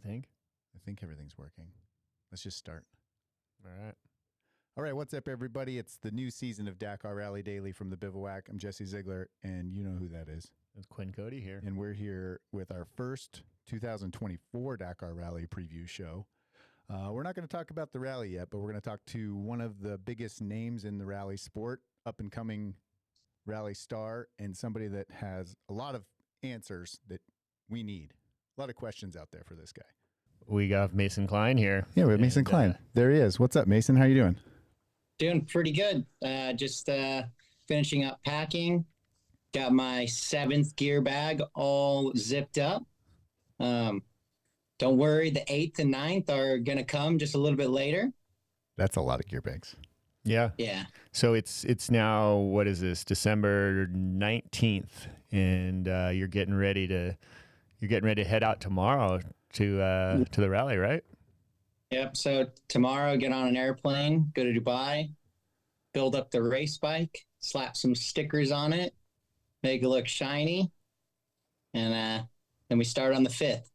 think? I think everything's working. Let's just start. All right. All right, what's up, everybody? It's the new season of Dakar Rally Daily from the Bivouac. I'm Jesse Ziegler, and you know who that is. It's Quinn Cody here. And we're here with our first 2024 Dakar Rally preview show. We're not going to talk about the rally yet, but we're going to talk to one of the biggest names in the rally sport, up-and-coming rally star, and somebody that has a lot of answers that we need. A lot of questions out there for this guy. We got Mason Klein here. Yeah, we have Mason Klein. There he is. What's up, Mason? How you doing? Doing pretty good. Just finishing up packing. Got my 7th gear bag all zipped up. Don't worry, the 8th and 9th are going to come just a little bit later. That's a lot of gear bags. Yeah. Yeah. So it's now, what is this, December 19th, and you're getting ready to head out tomorrow to the rally, right? Yep. So tomorrow, get on an airplane, go to Dubai, build up the race bike, slap some stickers on it, make it look shiny, and then we start on the 5th of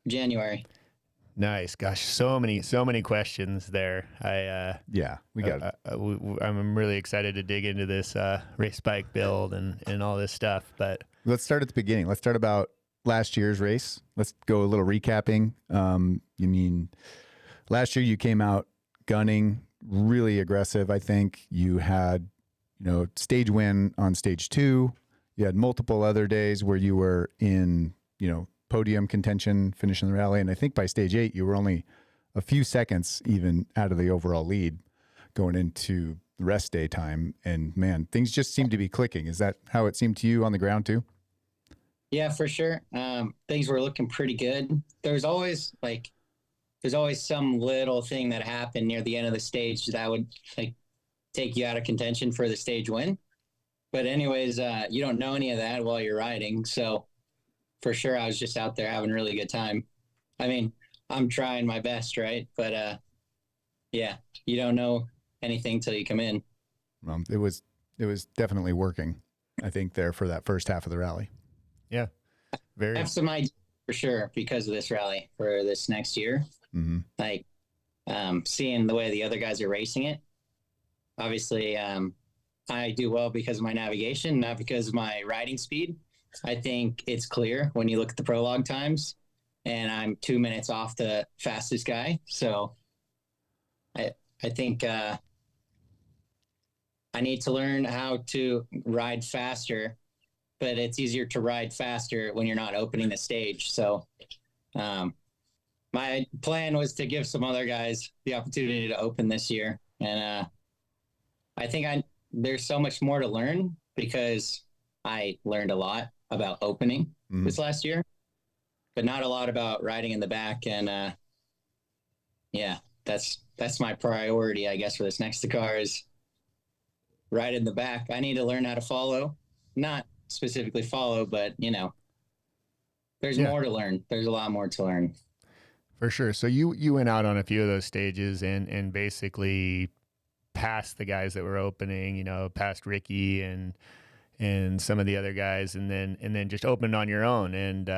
January. Nice. Gosh, so many questions there. We got I'm really excited to dig into this race bike build and all this stuff. But let's start at the beginning. Let's start about last year's race. Let's go a little recapping. You mean last year you came out gunning, really aggressive. I think you had, stage win on stage 2. You had multiple other days where you were in, podium contention, finishing the rally. And I think by stage 8, you were only a few seconds even out of the overall lead going into the rest day time. And man, things just seem to be clicking. Is that how it seemed to you on the ground too? Yeah, for sure. Things were looking pretty good. There's always some little thing that happened near the end of the stage that would take you out of contention for the stage win. But anyways, you don't know any of that while you're riding. So for sure, I was just out there having a really good time. I mean, I'm trying my best, right? But yeah, you don't know anything till you come in. It was definitely working, I think, there for that first half of the rally. Yeah, I have some ideas for sure because of this rally for this next year. Mm-hmm. Seeing the way the other guys are racing it. Obviously, I do well because of my navigation, not because of my riding speed. I think it's clear when you look at the prologue times, and I'm 2 minutes off the fastest guy. So I think I need to learn how to ride faster, but it's easier to ride faster when you're not opening the stage. So my plan was to give some other guys the opportunity to open this year. And I think there's so much more to learn because I learned a lot about opening this last year, but not a lot about riding in the back. And yeah, that's my priority, I guess, for this next Dakar is ride in the back. I need to learn how to follow, not specifically follow, but there's more to learn. There's a lot more to learn. For sure. So you went out on a few of those stages and basically passed the guys that were opening, past Ricky and some of the other guys, and then just opened on your own. And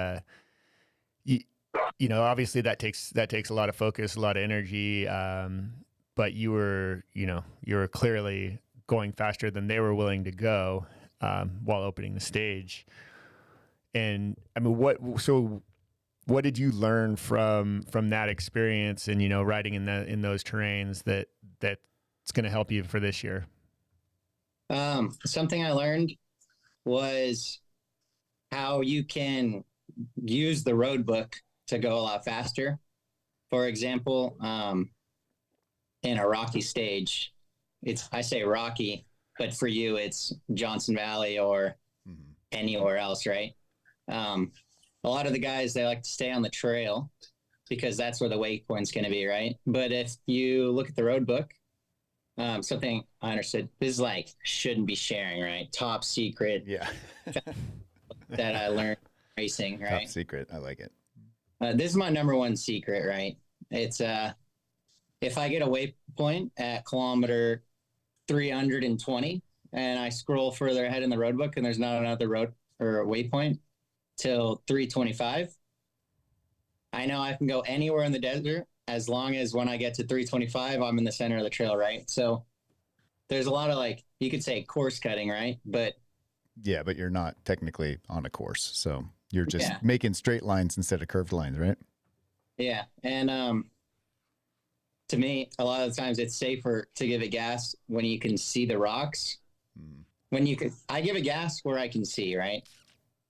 obviously that takes a lot of focus, a lot of energy. But you were clearly going faster than they were willing to go while opening the stage. And I mean, what did you learn from that experience and riding in those terrains that's going to help you for this year? Something I learned was how you can use the road book to go a lot faster. For example, in a rocky stage, I say rocky, but for you, it's Johnson Valley or anywhere else, right? A lot of the guys, they like to stay on the trail because that's where the waypoint's going to be, right? But if you look at the road book, something I understood, this is shouldn't be sharing, right? Top secret. Yeah. that I learned racing, right? Top secret. I like it. This is my number one secret, right? It's if I get a waypoint at kilometer 320 and I scroll further ahead in the road book and there's not another road or waypoint till 325, I know I can go anywhere in the desert as long as when I get to 325, I'm in the center of the trail, right? So there's a lot of like, you could say course cutting, right? But yeah, but you're not technically on a course. So you're just making straight lines instead of curved lines, right? Yeah. And to me, a lot of the times it's safer to give it gas when you can see the rocks. I give it gas where I can see, right?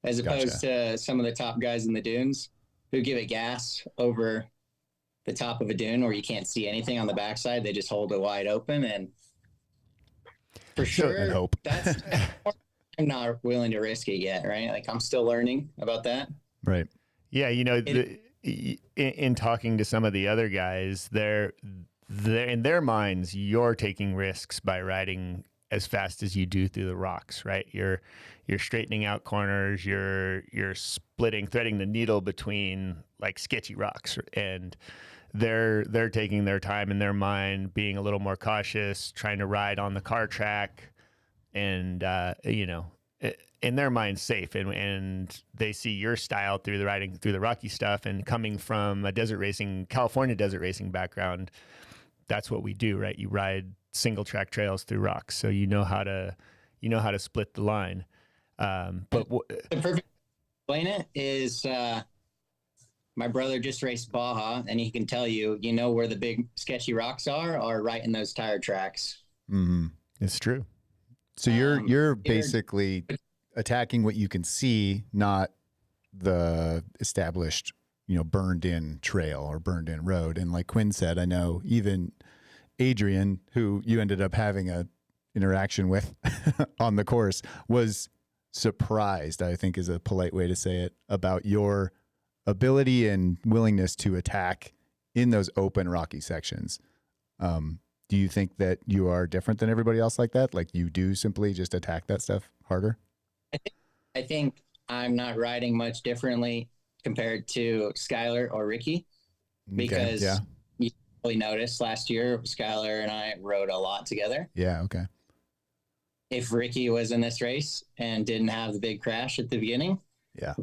As opposed to some of the top guys in the dunes who give it gas over the top of a dune where you can't see anything on the backside. They just hold it wide open, and for sure, and hope. That's I'm not willing to risk it yet, right? Like I'm still learning about that. Right. Yeah, you know, in talking to some of the other guys, they're in their minds, you're taking risks by riding as fast as you do through the rocks, right? You're straightening out corners, you're threading the needle between like sketchy rocks, and they're taking their time in their mind, being a little more cautious, trying to ride on the car track, and in their mind safe, and they see your style through the riding through the rocky stuff, and coming from a California desert racing background, that's what we do, right? You ride single track trails through rocks, so you know how to split the line. But the perfect explain it is my brother just raced Baja, and he can tell you, where the big sketchy rocks are right in those tire tracks. Mm-hmm. It's true. So you're basically attacking what you can see, not the established, burned in trail or burned in road. And like Quinn said, I know even Adrian, who you ended up having a interaction with on the course, was surprised, I think is a polite way to say it, about your ability and willingness to attack in those open rocky sections. Do you think that you are different than everybody else like that? Like you do simply just attack that stuff harder? I think I'm not riding much differently compared to Skylar or Ricky, because you probably noticed last year, Skylar and I rode a lot together. Yeah. Okay. If Ricky was in this race and didn't have the big crash at the beginning,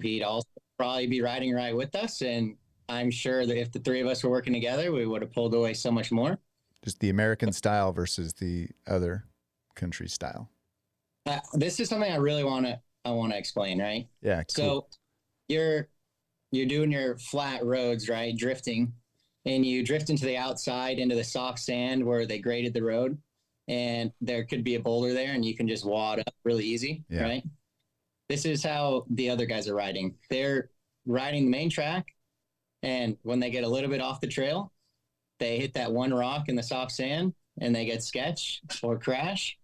he'd also probably be riding right with us. And I'm sure that if the three of us were working together, we would have pulled away so much more. Just the American style versus the other country style. This is something I really want to explain, right? Yeah. Cool. So you're doing your flat roads, right? Drifting, and you drift into the outside into the soft sand where they graded the road, and there could be a boulder there, and you can just wad up really easy, right? This is how the other guys are riding. They're riding the main track, and when they get a little bit off the trail, they hit that one rock in the soft sand, and they get sketch or crash,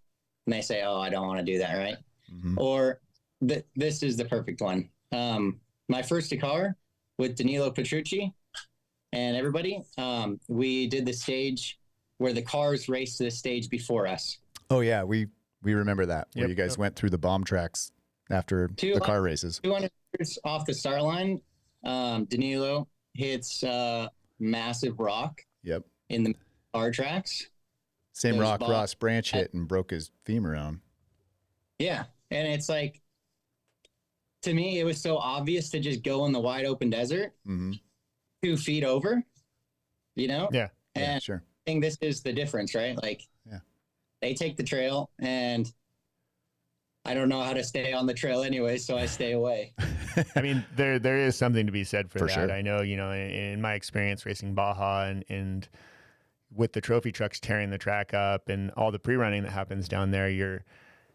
and they say, "Oh, I don't want to do that," right? Mm-hmm. Or this is the perfect one. My first Dakar with Danilo Petrucci and everybody, we did the stage where the cars raced to the stage before us. Oh yeah, we remember that, where you guys went through the bomb tracks after the car races. 200 meters off the start line, Danilo hits a massive rock. Yep. In the car tracks. Same rock Ross Branch hit and broke his femur on. Yeah. And it's like, to me, it was so obvious to just go in the wide open desert, 2 feet over, Yeah. And sure. I think this is the difference, right? Like, they take the trail, and I don't know how to stay on the trail anyway, so I stay away. I mean, there is something to be said for that. Sure. I know, in my experience racing Baja and with the trophy trucks tearing the track up and all the pre-running that happens down there,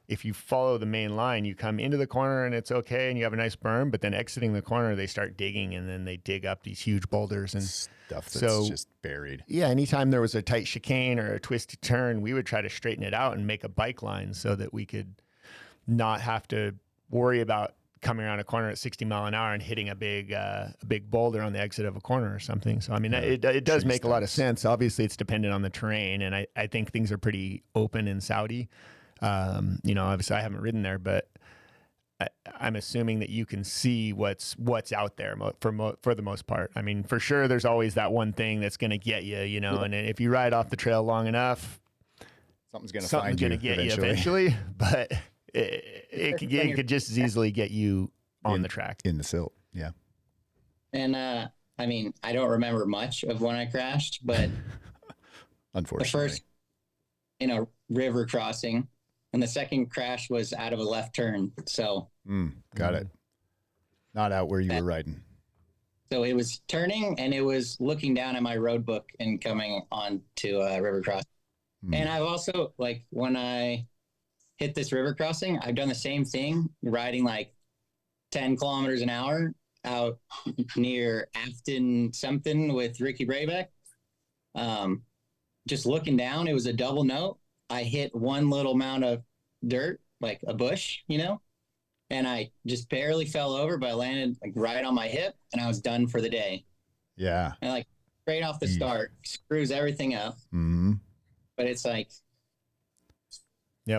if you follow the main line, you come into the corner and it's okay and you have a nice berm, but then exiting the corner, they start digging, and then they dig up these huge boulders and stuff that's just buried. Yeah. Anytime there was a tight chicane or a twisty turn, we would try to straighten it out and make a bike line so that we could not have to worry about coming around a corner at 60 mile an hour and hitting a big boulder on the exit of a corner or something. So, I mean, it does make a lot of sense. Obviously it's dependent on the terrain, and I think things are pretty open in Saudi. Obviously I haven't ridden there, but I'm assuming that you can see what's out there for the most part. I mean, for sure, there's always that one thing that's going to get you, and if you ride off the trail long enough, something's going to get you eventually, but it could just as easily get you on the track in the silt. Yeah. And I mean, I don't remember much of when I crashed, but unfortunately, the first, river crossing, and the second crash was out of a left turn. So got it. Not out where you were riding. So it was turning, and it was looking down at my road book and coming on to river crossing. And I've also, like, when I hit this river crossing, I've done the same thing, riding like 10 kilometers an hour out near Afton something with Ricky Braybeck. Just looking down, it was a double note. I hit one little mound of dirt, like a bush, and I just barely fell over, but I landed like right on my hip, and I was done for the day. Yeah. And like straight off the start, screws everything up. Mm-hmm. But it's like,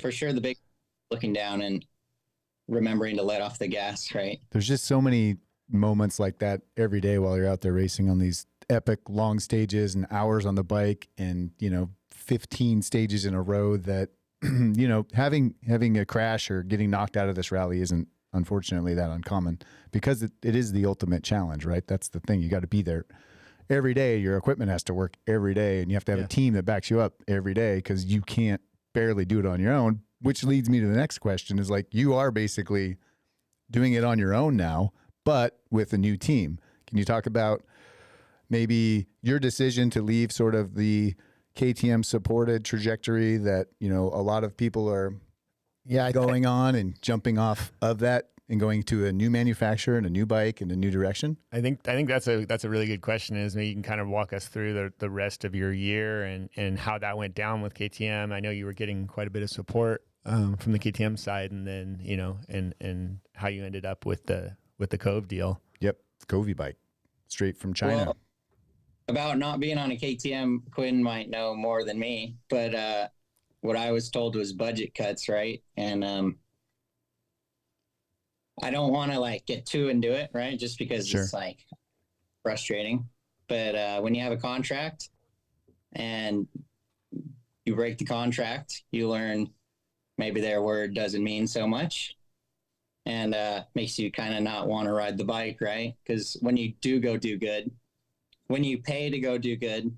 for sure, the big looking down and remembering to let off the gas, right? There's just so many moments like that every day while you're out there racing on these epic long stages and hours on the bike, and 15 stages in a row that having a crash or getting knocked out of this rally isn't unfortunately that uncommon, because it is the ultimate challenge, right? That's the thing. You got to be there every day. Your equipment has to work every day, and you have to have a team that backs you up every day, because you can't barely do it on your own, which leads me to the next question is, like, you are basically doing it on your own now, but with a new team. Can you talk about maybe your decision to leave sort of the KTM supported trajectory that, a lot of people are going on, and jumping off of that and going to a new manufacturer and a new bike and a new direction? I think that's a really good question. Is maybe you can kind of walk us through the rest of your year and how that went down with KTM. I know you were getting quite a bit of support from the KTM side, and then and how you ended up with the Kove deal. Yep, Kove bike, straight from China. Well, about not being on a KTM, Quinn might know more than me, but what I was told was budget cuts, right? And I don't want to like get too into it, right? Just because it's like frustrating. But when you have a contract and you break the contract, you learn maybe their word doesn't mean so much, and makes you kind of not want to ride the bike, right? Because when you do go do good, when you pay to go do good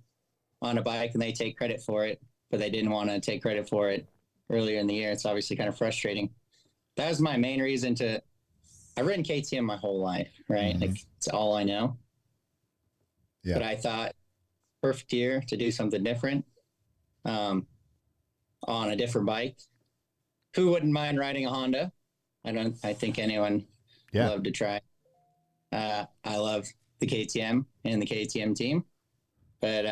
on a bike and they take credit for it, but they didn't want to take credit for it earlier in the year, it's obviously kind of frustrating. That was my main reason I've ridden KTM my whole life, right? Mm-hmm. Like, it's all I know. Yeah. But I thought perfect year to do something different on a different bike. Who wouldn't mind riding a Honda? I think anyone would love to try. I love the KTM and the KTM team, but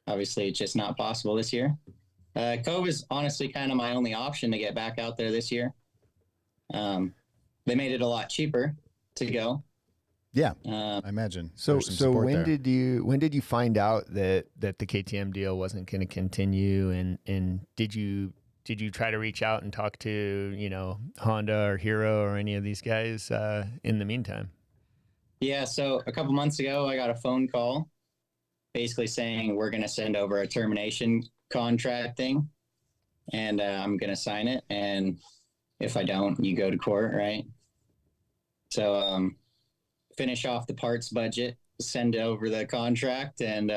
obviously it's just not possible this year. Kove is honestly kind of my only option to get back out there this year. They made it a lot cheaper to go. Yeah, I imagine. So when did you find out that the KTM deal wasn't going to continue, and did you try to reach out and talk to Honda or Hero or any of these guys in the meantime? Yeah, so a couple months ago, I got a phone call basically saying we're going to send over a termination contract thing, and I'm going to sign it, and if I don't, you go to court, right? So finish off the parts budget, send over the contract, and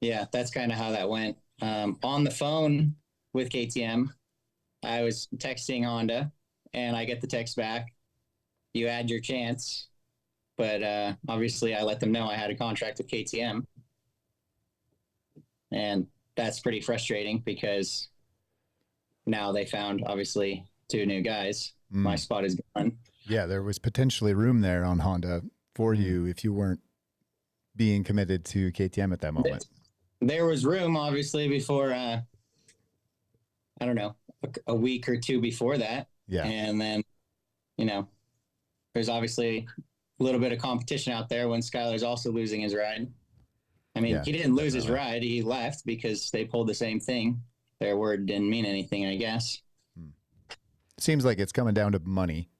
that's kind of how that went. On the phone with KTM, I was texting Honda, and I get the text back, you had your chance, but obviously I let them know I had a contract with KTM, and that's pretty frustrating because now they found obviously two new guys. My spot is gone. Yeah, there was potentially room there on Honda for you if you weren't being committed to KTM at that moment. There was room, obviously, before, I don't know, a week or two before that. Yeah. And then, there's obviously a little bit of competition out there when Skylar's also losing his ride. I mean, he didn't lose his ride. He left because they pulled the same thing. Their word didn't mean anything, I guess. Seems like it's coming down to money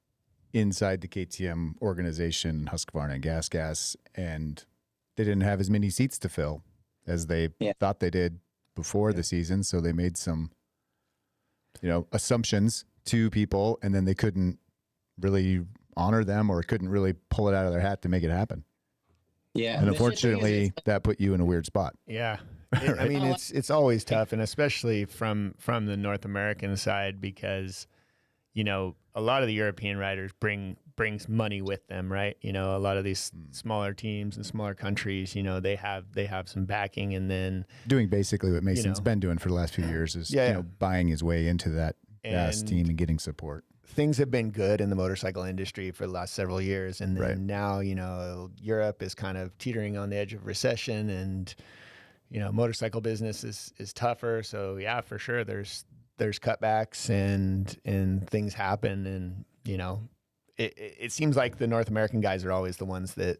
inside the KTM organization, Husqvarna and GASGAS, and they didn't have as many seats to fill as they thought they did before the season. So they made some, assumptions to people, and then they couldn't really honor them or couldn't really pull it out of their hat to make it happen. Yeah. And unfortunately, that put you in a weird spot. Yeah. I mean, it's always tough, and especially from the North American side, because, you know, a lot of the European riders brings money with them, right? You know, a lot of these smaller teams and smaller countries, you know, they have some backing, and then doing basically what Mason's been doing for the last few years is you know, buying his way into that GAS team and getting support. Things have been good in the motorcycle industry for the last several years, and then now, you know, Europe is kind of teetering on the edge of recession, and, you know, motorcycle business is tougher. So yeah, for sure, there's cutbacks and things happen, and, you know, it seems like the North American guys are always the ones that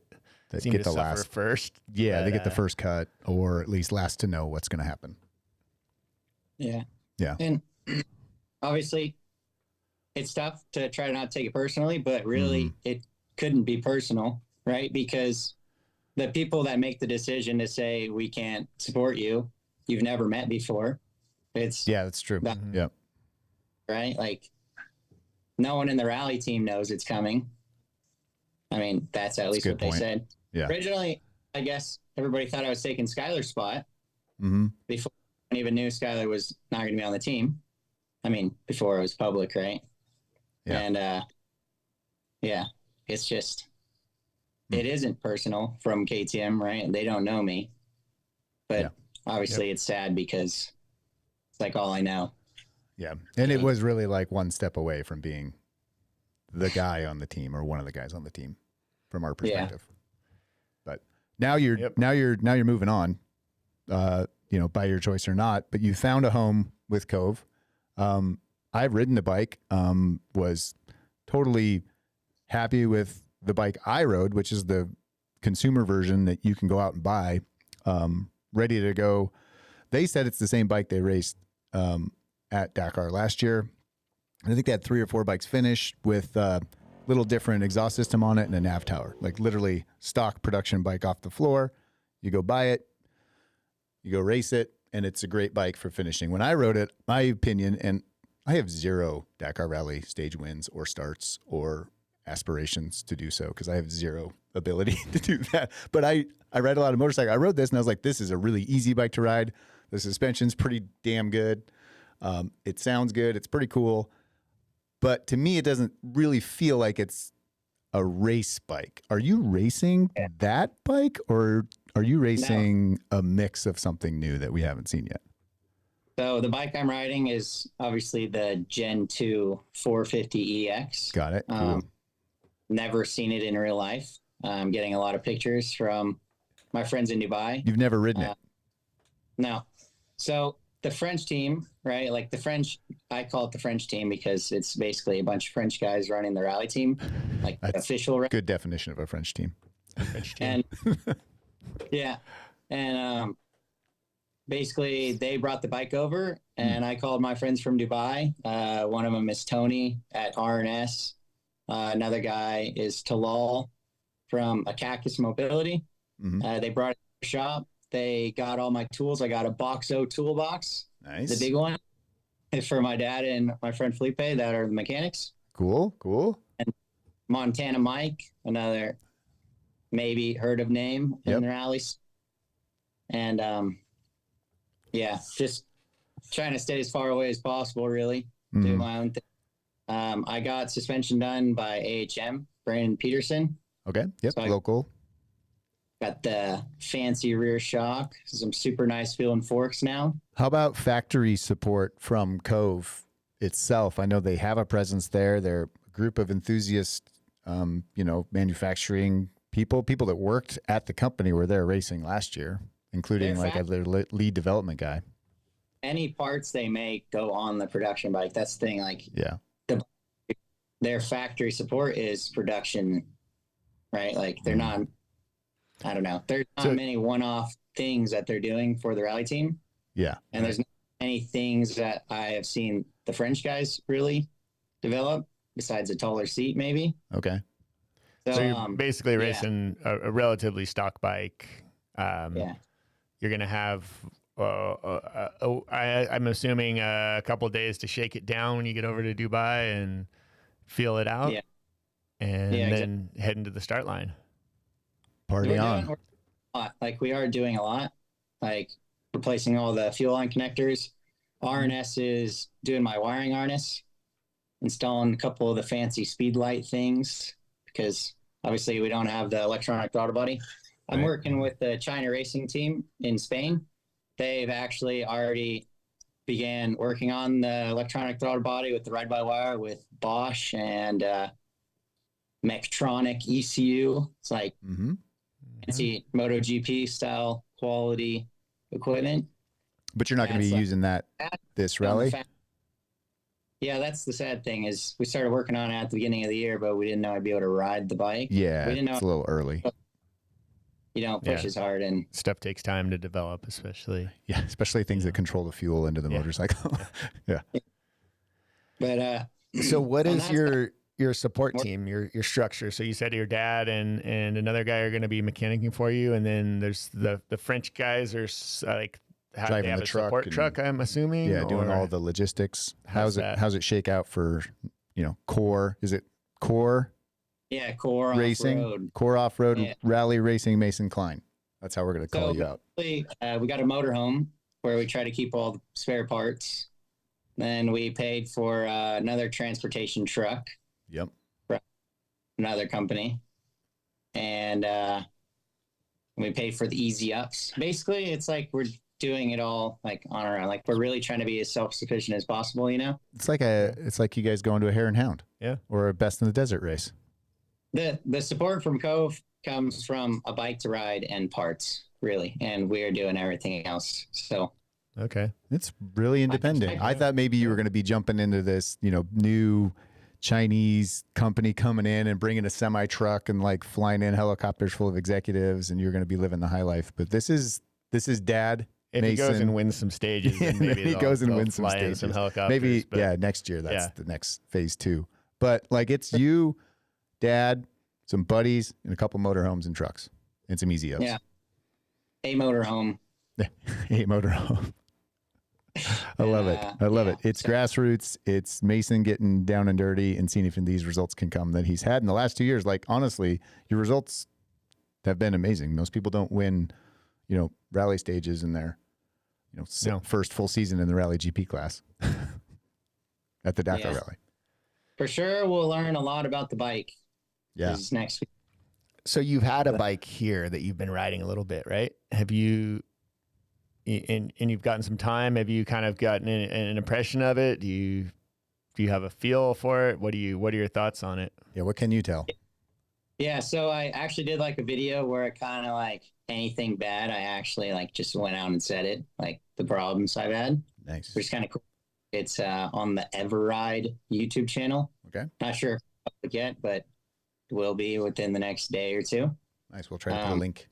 seem get to the suffer last first. Yeah, but, they get the first cut, or at least last to know what's going to happen. Yeah. Yeah. And obviously, it's tough to try to not take it personally, but really it couldn't be personal, right? Because the people that make the decision to say, we can't support you, you've never met before. That's true. Yeah. Right. Like, no one in the rally team knows it's coming. I mean, that's at least what they said. Yeah. Originally, I guess everybody thought I was taking Skylar's spot before I even knew Skylar was not going to be on the team. I mean, before it was public, right? Yeah. And it's just, it isn't personal from KTM, right? They don't know me, but obviously it's sad because it's like all I know. Yeah. And it was really like one step away from being the guy on the team, or one of the guys on the team from our perspective. But now you're moving on, you know, by your choice or not, but you found a home with Kove. I've ridden the bike, was totally happy with the bike I rode, which is the consumer version that you can go out and buy, ready to go. They said it's the same bike they raced at Dakar last year. I think they had 3 or 4 bikes finished with a little different exhaust system on it and a nav tower, like literally stock production bike off the floor. You go buy it, you go race it, and it's a great bike for finishing. When I rode it, my opinion, and I have 0 Dakar Rally stage wins or starts or aspirations to do so, because I have 0 ability to do that. But I ride a lot of motorcycle. I rode this and I was like, this is a really easy bike to ride. The suspension's pretty damn good. It sounds good. It's pretty cool. But to me, it doesn't really feel like it's a race bike. Are you racing that bike, or are you racing a mix of something new that we haven't seen yet? So the bike I'm riding is obviously the Gen 2 450EX. Got it. Cool. Never seen it in real life. I'm getting a lot of pictures from my friends in Dubai. You've never ridden it? No. So the French team, right? Like the French, I call it the French team because it's basically a bunch of French guys running the rally team, like official. Good definition of a French team. French team. And basically they brought the bike over, and I called my friends from Dubai. One of them is Tony at R&S. Another guy is Talal from a Cactus Mobility. They brought it to the shop. They got all my tools. I got a Boxo toolbox, nice, the big one, for my dad and my friend Felipe that are the mechanics. Cool. And Montana Mike, another maybe heard of name in the rallies. And just trying to stay as far away as possible, really. Do my own thing. I got suspension done by AHM, Brandon Peterson. Okay. Yep. So local. Got the fancy rear shock, some super nice feeling forks now. How about factory support from Kove itself? I know they have a presence there. They're a group of enthusiasts, manufacturing people that worked at the company were there racing last year, including their lead development guy. Any parts they make go on the production bike. That's the thing. Their factory support is production, right? Like they're not. I don't know. There's not many one-off things that they're doing for the rally team. Yeah. And there's not many things that I have seen the French guys really develop besides a taller seat, maybe. Okay. So you're basically racing a relatively stock bike. You're going to have, I'm assuming a couple of days to shake it down when you get over to Dubai and feel it out. and then heading to the start line. Party on. We're a lot. Like we are doing a lot, like replacing all the fuel line connectors. RNS is doing my wiring harness, installing a couple of the fancy speed light things because obviously we don't have the electronic throttle body. I'm working with the China racing team in Spain. They've actually already began working on the electronic throttle body with the ride-by-wire with Bosch and Mectronic ECU. It's like fancy MotoGP style quality equipment. But you're not going to be using that this rally? Yeah, that's the sad thing is we started working on it at the beginning of the year, but we didn't know I'd be able to ride the bike. Yeah, we didn't know it's a little early. You don't push as hard, and stuff takes time to develop, especially. Yeah, especially things that control the fuel into the motorcycle. Yeah. But so what is your support team, your structure? So you said your dad and another guy are going to be mechanicing for you, and then there's the French guys are like driving the support truck, I'm assuming. Yeah, doing all the logistics. How's it shake out for core? Is it core? Yeah, core racing, off-road. Core off-road rally racing. Mason Klein. That's how we're going to call you out. We got a motorhome where we try to keep all the spare parts. Then we paid for another transportation truck. Yep. From another company, and we paid for the easy ups. Basically, it's like we're doing it all like on our own. Like we're really trying to be as self-sufficient as possible. It's like you guys going to a hare and hound, or a best in the desert race. The support from Kove comes from a bike to ride and parts, really, and we're doing everything else. So okay, it's really independent. I thought maybe you were going to be jumping into this, new Chinese company coming in and bringing a semi truck and like flying in helicopters full of executives, and you're going to be living the high life. But this is Dad. If Mason. he goes and wins some stages, then maybe he goes and wins some stages. Some helicopters, maybe next year. That's the next phase 2. But like it's you, Dad, some buddies, and a couple motorhomes and trucks, and some easy ups. Yeah, a motorhome. A motorhome. I love it. I love it. It's grassroots. It's Mason getting down and dirty and seeing if these results can come that he's had in the last 2 years. Like honestly, your results have been amazing. Most people don't win, rally stages in their, first full season in the Rally GP class at the Dakar Rally. For sure, we'll learn a lot about the bike. Yeah. Next week. So you've had a bike here that you've been riding a little bit, right? Have you, and you've gotten some time, have you kind of gotten an impression of it? Do you have a feel for it? What are your thoughts on it? Yeah. What can you tell? Yeah. So I actually did like a video where it kind of like anything bad, I actually like just went out and said it, like the problems I've had. Nice. Which is kind of cool. It's on the Everride YouTube channel. Okay. Not sure yet, but will be within the next day or two. Nice. We'll try to put a link.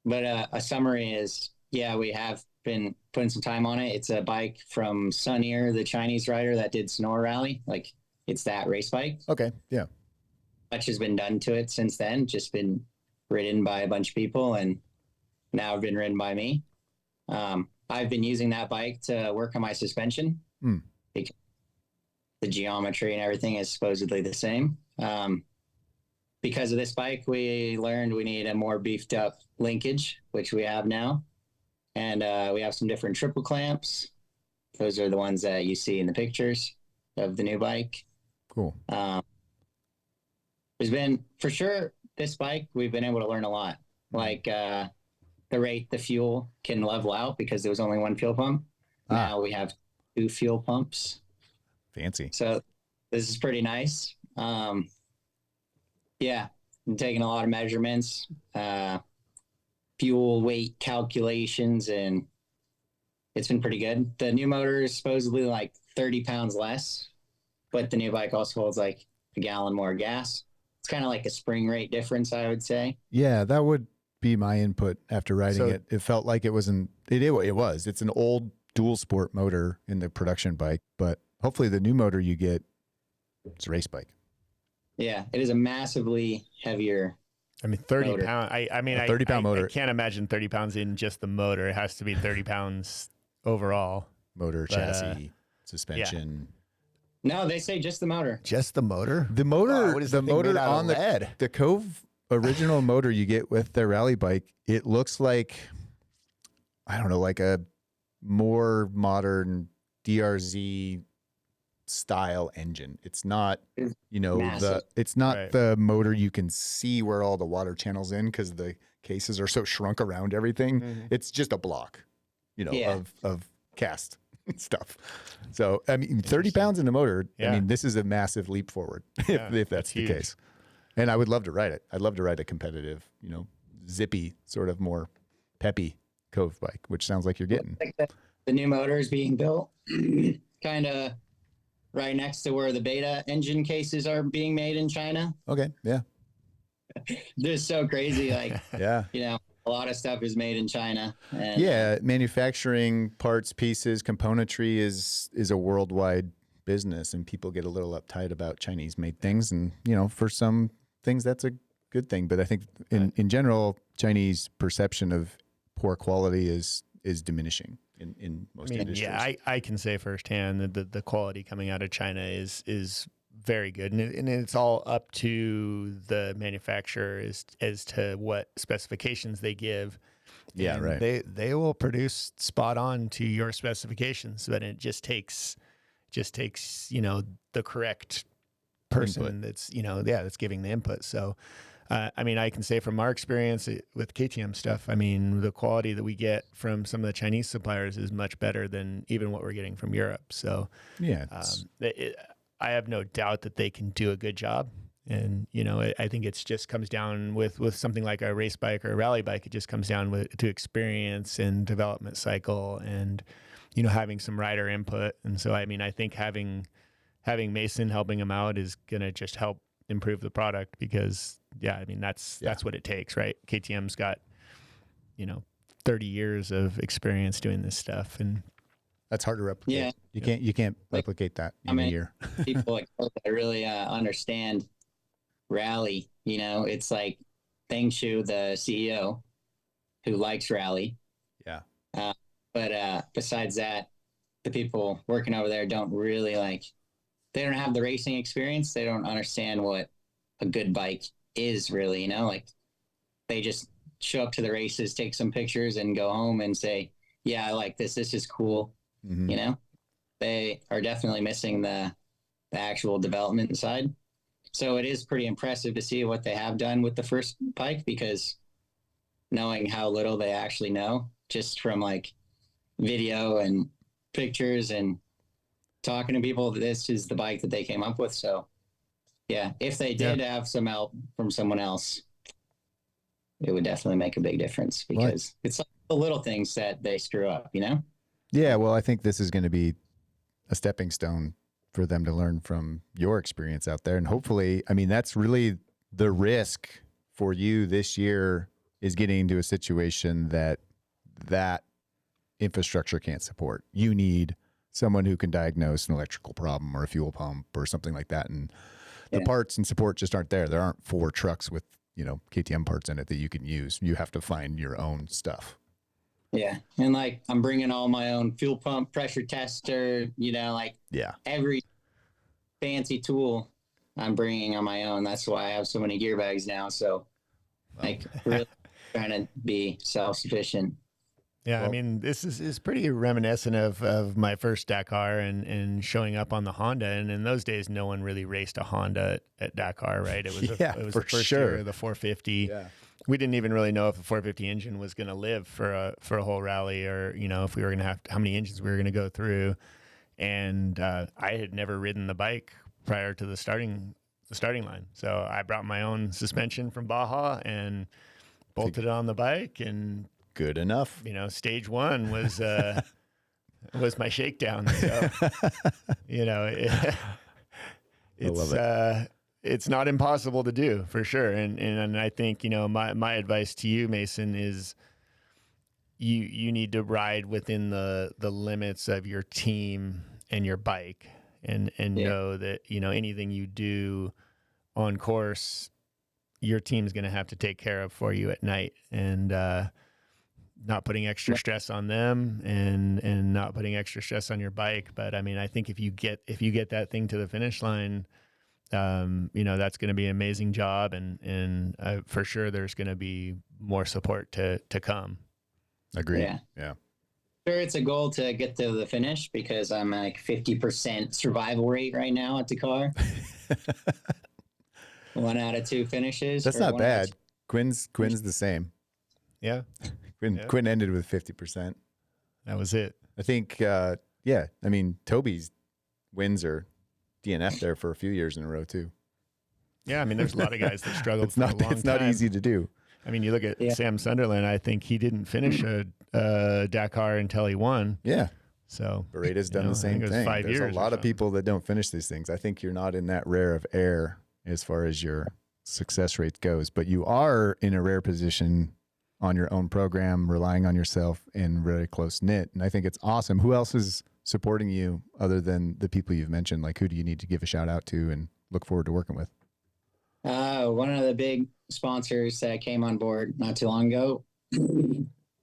But a summary is, we have been putting some time on it. It's a bike from Sunnier, the Chinese rider that did Sonora Rally. Like it's that race bike. Okay. Yeah. Much has been done to it since then. Just been ridden by a bunch of people, and now been ridden by me. I've been using that bike to work on my suspension. Because the geometry and everything is supposedly the same. Because of this bike, we learned we need a more beefed up linkage, which we have now. And we have some different triple clamps. Those are the ones that you see in the pictures of the new bike. Cool. There's been, for sure, this bike, we've been able to learn a lot. Like the rate the fuel can level out because there was only one fuel pump. Now we have 2 fuel pumps. Fancy. So this is pretty nice. I'm taking a lot of measurements, fuel weight calculations, and it's been pretty good. The new motor is supposedly like 30 pounds less, but the new bike also holds like a gallon more gas. It's kind of like a spring rate difference, I would say. Yeah, that would be my input after riding it. It felt like it was it's an old dual sport motor in the production bike, but hopefully the new motor you get, it's a race bike. Yeah, it is a massively heavier. 30 pounds. I mean, a 30-pound motor. I can't imagine 30 pounds in just the motor. It has to be 30 pounds overall. Motor, chassis, suspension. No, they say just the motor. Just the motor? The motor, Wow, what is the the thing motor made out of on lead? the Kove original motor you get with their rally bike, it looks like, I don't know, like a more modern DRZ style engine. It's not, you know, Massive. it's not Right. the motor you can see where all the water channels in because the cases are so shrunk around everything. Mhm. It's just a block, you know, Yeah. of cast stuff. So, I mean, 30 Interesting. pounds in the motor. I Yeah. mean, this is a massive leap forward Yeah, if that's that's the huge. case. And I would love to ride it. I'd love to ride a competitive, you know, zippy, sort of more peppy Kove bike, which sounds like you're getting. Like the new motor is being built kind of right next to where the beta engine cases are being made in China. Okay. Yeah. They're so crazy. Like, Yeah. you know, a lot of stuff is made in China. And, Yeah. Manufacturing parts, pieces, componentry is a worldwide business, and people get a little uptight about Chinese made things. And, you know, for some things, that's a good thing. But I think in general, Chinese perception of poor quality is diminishing in most industries. Yeah, I can say firsthand that the quality coming out of China is very good, and it's all up to the manufacturer as to what specifications they give. Yeah, And right. They will produce spot on to your specifications, but it just takes you know the correct person Input. that's giving the input. So. I mean, I can say from our experience with KTM stuff, I mean, the quality that we get from some of the Chinese suppliers is much better than even what we're getting from Europe. So, Yeah. I have no doubt that they can do a good job. And, you know, I think it's just comes down with something like a race bike or a rally bike. It just comes down to experience and development cycle and, you know, having some rider input. And so, I mean, I think having Mason helping them out is going to just help improve the product because, yeah, I mean, that's what it takes, right? KTM's got, you know, 30 years of experience doing this stuff. And that's hard to replicate. Yeah. You can't replicate that in a year. People like that really understand rally. You know, it's like Feng Shu, the CEO, who likes rally. Yeah. But besides that, the people working over there don't really they don't have the racing experience. They don't understand what a good bike is really, you know, like they just show up to the races, take some pictures and go home and say, yeah, I like this. This is cool. Mm-hmm. You know, they are definitely missing the actual development side. So it is pretty impressive to see what they have done with the first bike, because knowing how little they actually know just from like video and pictures and talking to people, this is the bike that they came up with. So yeah, if they did have some help from someone else, it would definitely make a big difference, because it's like the little things that they screw up, you know? Yeah. Well, I think this is going to be a stepping stone for them to learn from your experience out there. And hopefully, I mean, that's really the risk for you this year, is getting into a situation that infrastructure can't support. You need someone who can diagnose an electrical problem or a fuel pump or something like that. And the parts and support just aren't there. There aren't 4 trucks with, you know, KTM parts in it that you can use. You have to find your own stuff. Yeah. And like, I'm bringing all my own fuel pump, pressure tester, you know, like every fancy tool I'm bringing on my own. That's why I have so many gear bags now. So like really trying to be self-sufficient. Yeah, well, I mean, this is pretty reminiscent of my first Dakar and showing up on the Honda. And in those days, no one really raced a Honda at Dakar, right? It was it was the first year of the 450. Yeah. We didn't even really know if the 450 engine was going to live for a whole rally, or, you know, if we were going to have how many engines we were going to go through. And I had never ridden the bike prior to the starting line, so I brought my own suspension from Baja and bolted it on the bike and. Good enough. You know, stage 1 was my shakedown. So, you know, it's not impossible to do, for sure. And I think, you know, my advice to you, Mason, is you need to ride within the limits of your team and your bike, and know that, you know, anything you do on course, your team's going to have to take care of for you at night. And not putting extra stress on them and not putting extra stress on your bike. But I mean, I think if you get that thing to the finish line, that's going to be an amazing job. And for sure, there's going to be more support to come. Agreed. Yeah. Sure, it's a goal to get to the finish because I'm like 50% survival rate right now at Dakar. 1 out of 2 finishes. That's not bad. Quinn's the same. Yeah. Quinn ended with 50%. That was it. I think, I mean, Toby's wins are DNF there for a few years in a row too. Yeah, I mean, there's a lot of guys that struggled it's not easy to do. I mean, you look at Sam Sunderland. I think he didn't finish a Dakar until he won. Yeah. So Beretta's done the same thing. There's a lot of people that don't finish these things. I think you're not in that rare of air as far as your success rate goes, but you are in a rare position on your own program, relying on yourself and really close knit. And I think it's awesome. Who else is supporting you other than the people you've mentioned? Like, who do you need to give a shout out to and look forward to working with? One of the big sponsors that came on board not too long ago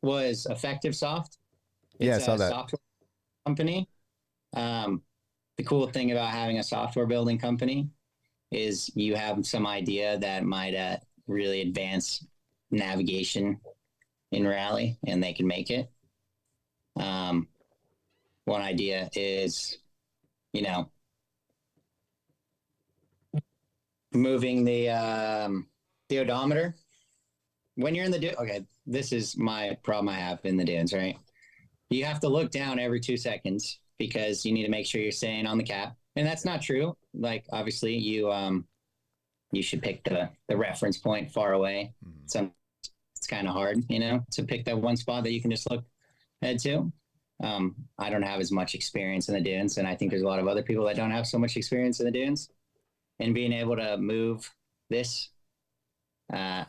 was Effective Soft. I saw that. Software company. The cool thing about having a software building company is you have some idea that might really advance navigation in rally, and they can make it. One idea is, moving the odometer when you're in the okay, this is my problem I have in the dunes, right? You have to look down every 2 seconds because you need to make sure you're staying on the cap, and that's not true. Like, obviously you should pick the reference point far away. It's kind of hard, to pick that one spot that you can just look ahead to. I don't have as much experience in the dunes, and I think there's a lot of other people that don't have so much experience in the dunes. And being able to move this, the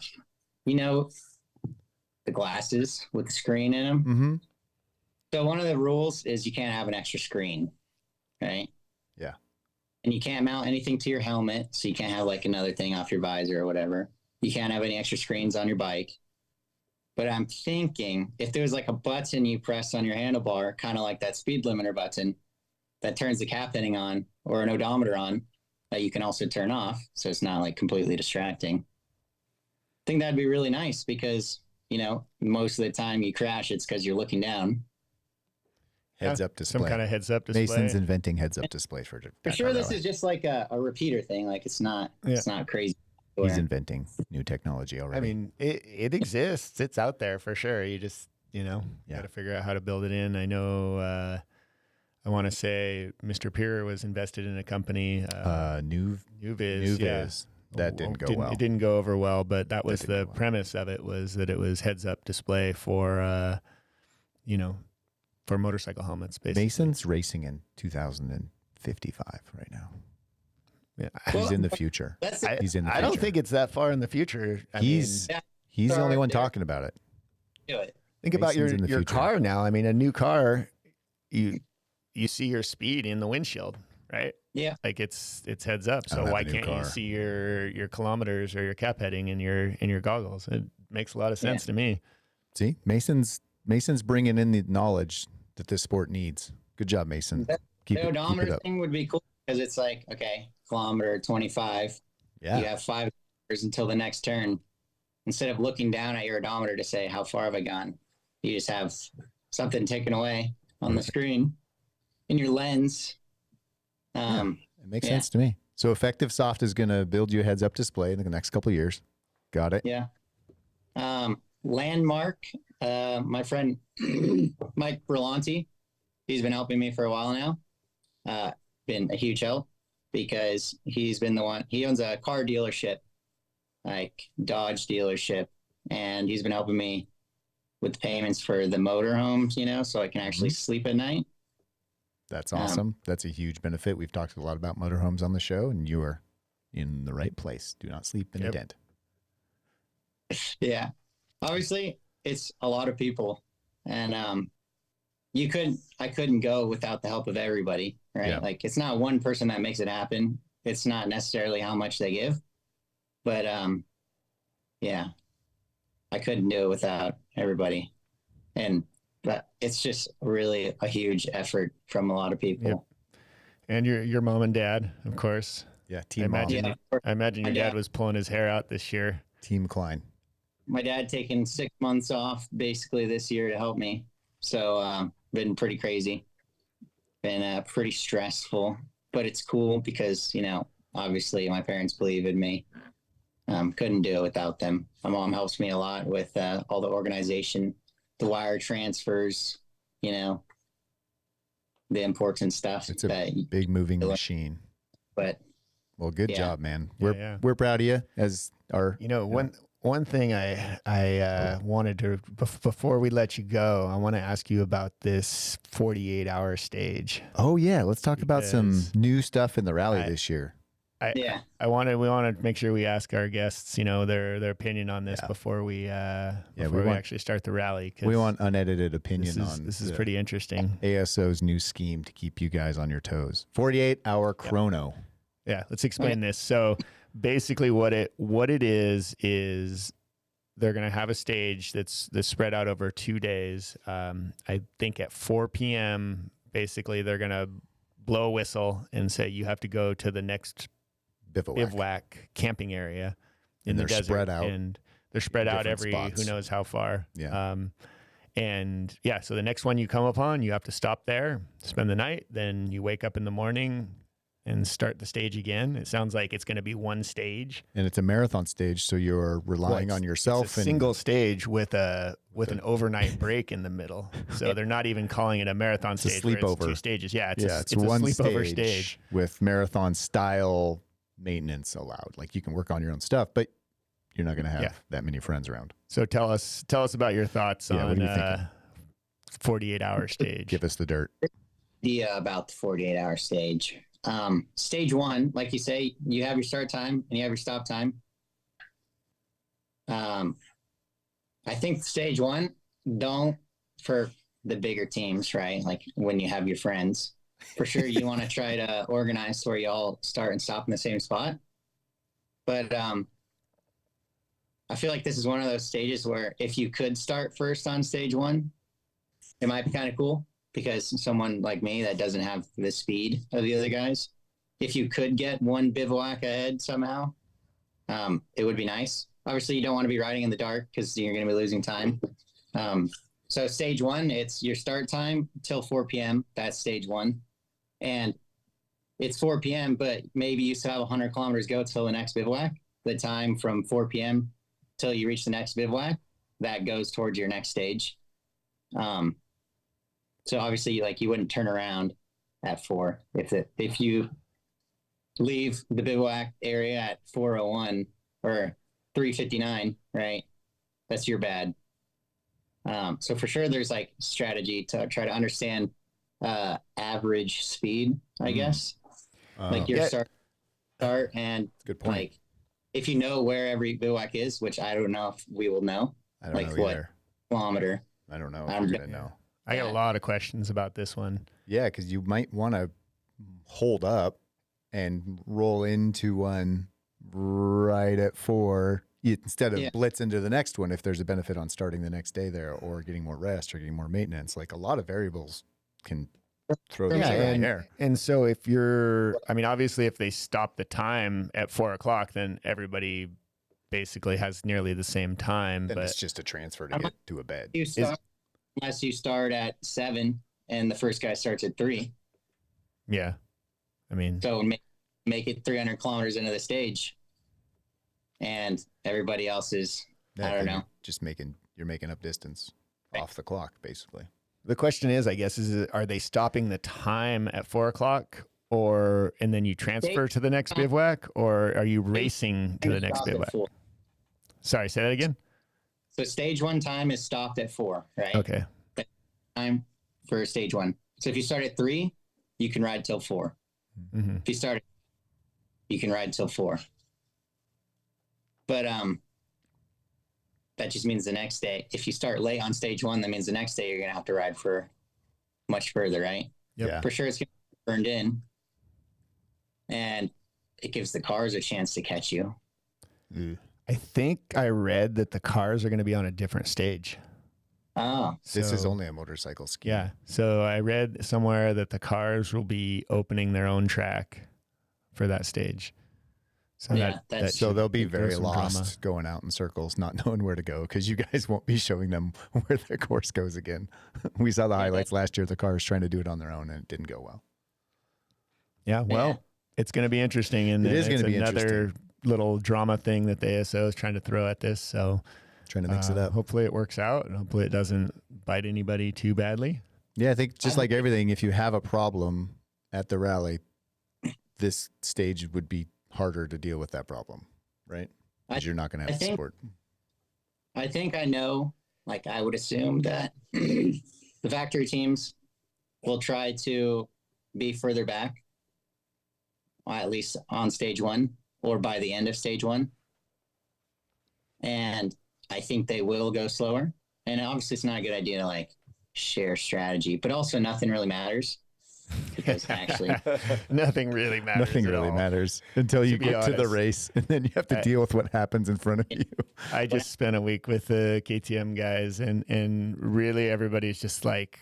glasses with the screen in them. Mm-hmm. So one of the rules is you can't have an extra screen, right? Yeah. And you can't mount anything to your helmet, so you can't have like another thing off your visor or whatever. You can't have any extra screens on your bike. But I'm thinking if there's like a button you press on your handlebar, kind of like that speed limiter button that turns the cap heading on or an odometer on, that you can also turn off, so it's not like completely distracting. I think that'd be really nice because, most of the time you crash, it's because you're looking down. Heads-up display. Some kind of heads-up display. Mason's inventing heads-up display for sure. This is just like a repeater thing. Like it's not crazy. He's inventing new technology already. I mean, it exists. It's out there for sure. You just, got to figure out how to build it in. I know. I want to say Mr. Peer was invested in a company, Nuviz. Yeah. That didn't go well. It didn't go over well, but that was the premise of it, was that it was heads-up display for, for motorcycle helmets, basically. Mason's racing in 2055 right now. Yeah, he's in the future. He's in the future. I don't think it's that far in the future. He's the only one talking about it. Do it. Think about your car now. I mean, a new car, you see your speed in the windshield, right? Yeah. Like it's heads up. So why can't you see your kilometers or your cap heading in your goggles? It makes a lot of sense to me. See, Mason's bringing in the knowledge that this sport needs. Good job, Mason. The odometer thing would be cool because it's like, okay, kilometer 25. Yeah. You have 5 hours until the next turn. Instead of looking down at your odometer to say, how far have I gone? You just have something taken away on the screen. In your lens. It makes sense to me. So Effective Soft is going to build you a heads-up display in the next couple of years. Got it? Yeah. Landmark, my friend Mike Berlanti, he's been helping me for a while now. Been a huge help because he's been the one. He owns a car dealership, like Dodge dealership, and he's been helping me with the payments for the motorhomes, so I can actually sleep at night. That's awesome. That's a huge benefit. We've talked a lot about motorhomes on the show, and you are in the right place. Do not sleep in a tent. Yeah. Obviously, it's a lot of people, and I couldn't go without the help of everybody, right? Yeah. Like, it's not one person that makes it happen. It's not necessarily how much they give, but I couldn't do it without everybody. And but it's just really a huge effort from a lot of people. Yep. And your mom and dad, of course. Yeah, I Team Mom. imagine, I imagine your dad was pulling his hair out this year. Team Klein. My dad taking 6 months off basically this year to help me. So been pretty crazy. Been pretty stressful, but it's cool because, you know, obviously my parents believe in me. Couldn't do it without them. My mom helps me a lot with all the organization, the wire transfers, you know, the imports and stuff. It's a big moving machine. But well, good job, man. We're proud of you as our. You know, one thing I wanted to before we let you go, I want to ask you about this 48-hour stage. Oh yeah, let's talk about some new stuff in the rally this year. We want to make sure we ask our guests, you know, their opinion on this before we actually start the rally. We want unedited opinion on this is pretty interesting. ASO's new scheme to keep you guys on your toes. 48-hour chrono. Yeah, let's explain this. So basically what it is they're going to have a stage that's spread out over 2 days. I think at 4 p.m. basically they're going to blow a whistle and say you have to go to the next bivouac camping area in the desert. Spread out. And they're spread out every spots. who knows how far. Yeah. So the next one you come upon, you have to stop there, spend the night, then you wake up in the morning and start the stage again. It sounds like it's going to be one stage. And it's a marathon stage, so you're relying on yourself. It's a single stage with an overnight break in the middle. So they're not even calling it a marathon stage. It's a sleepover. It's 2 stages. Yeah, it's one a sleepover stage with marathon style maintenance allowed. Like you can work on your own stuff, but you're not going to have that many friends around. So tell us about your thoughts on 48-hour stage. Give us the dirt. About the 48-hour stage. Stage one, like you say, you have your start time and you have your stop time. I think stage one, don't, for the bigger teams, right? Like when you have your friends, for sure you want to try to organize where you all start and stop in the same spot. But I feel like this is one of those stages where if you could start first on stage one, it might be kind of cool. Because someone like me that doesn't have the speed of the other guys, if you could get one bivouac ahead somehow, it would be nice. Obviously, you don't want to be riding in the dark because you're going to be losing time. So stage one, it's your start time till 4 p.m. That's stage one. And it's 4 p.m., but maybe you still have 100 kilometers go till the next bivouac. The time from 4 p.m. till you reach the next bivouac, that goes towards your next stage. So obviously, like you wouldn't turn around at 4 if you leave the bivouac area at 4:01 or 3:59, right? That's your bad. So for sure, there's like strategy to try to understand average speed, I guess. Like your start and good point. Like if you know where every bivouac is, which I don't know if we will know. I don't like know what either. Kilometer? I don't know if you're gonna know. I got a lot of questions about this one. Yeah, because you might want to hold up and roll into one right at 4 instead of blitz into the next one if there's a benefit on starting the next day there or getting more rest or getting more maintenance. Like a lot of variables can throw this in the air. And so if obviously if they stop the time at 4 o'clock, then everybody basically has nearly the same time. Then but it's just a transfer to get to a bed. Unless you start at 7 and the first guy starts at 3. Yeah. I mean, so make it 300 kilometers into the stage and everybody else is, I don't know. You're making up distance off the clock, basically. The question is, I guess, are they stopping the time at 4 o'clock and then you transfer to the next bivouac, or are you racing to the next bivouac? Sorry, say that again. So stage one time is stopped at 4, right? Okay. Time for stage one. So if you start at 3, you can ride till 4. Mm-hmm. If you start, you can ride till 4. But that just means the next day. If you start late on stage one, that means the next day you're gonna have to ride for much further, right? Yep. Yeah. For sure, it's gonna be burned in, and it gives the cars a chance to catch you. I think I read that the cars are going to be on a different stage. Oh, This is So, only a motorcycle ski. yeah. So I read somewhere that the cars will be opening their own track for that stage. So yeah, that that's So they'll be throw very some lost drama. going out in circles, not knowing where to go, because you guys won't be showing them where the course goes again. We saw the highlights last year. The cars trying to do it on their own, and it didn't go well. Yeah. Well, it's going to be interesting. And It then is gonna it's be another little drama thing that the ASO is trying to throw at this. So Trying to mix it up. hopefully it works out, and hopefully it doesn't bite anybody too badly. Yeah, I think just like everything, if you have a problem at the rally, this stage would be harder to deal with that problem, right? Because you're not going to have support. I think I know, like I would assume that the factory teams will try to be further back, at least on stage one or by the end of stage one. And I think they will go slower. And obviously it's not a good idea to like share strategy, but also nothing really matters because actually Nothing really matters. Nothing at really all. matters until you get to the honest. race, and then you have to deal with what happens in front of you. I just spent a week with the KTM guys, and really everybody's just like,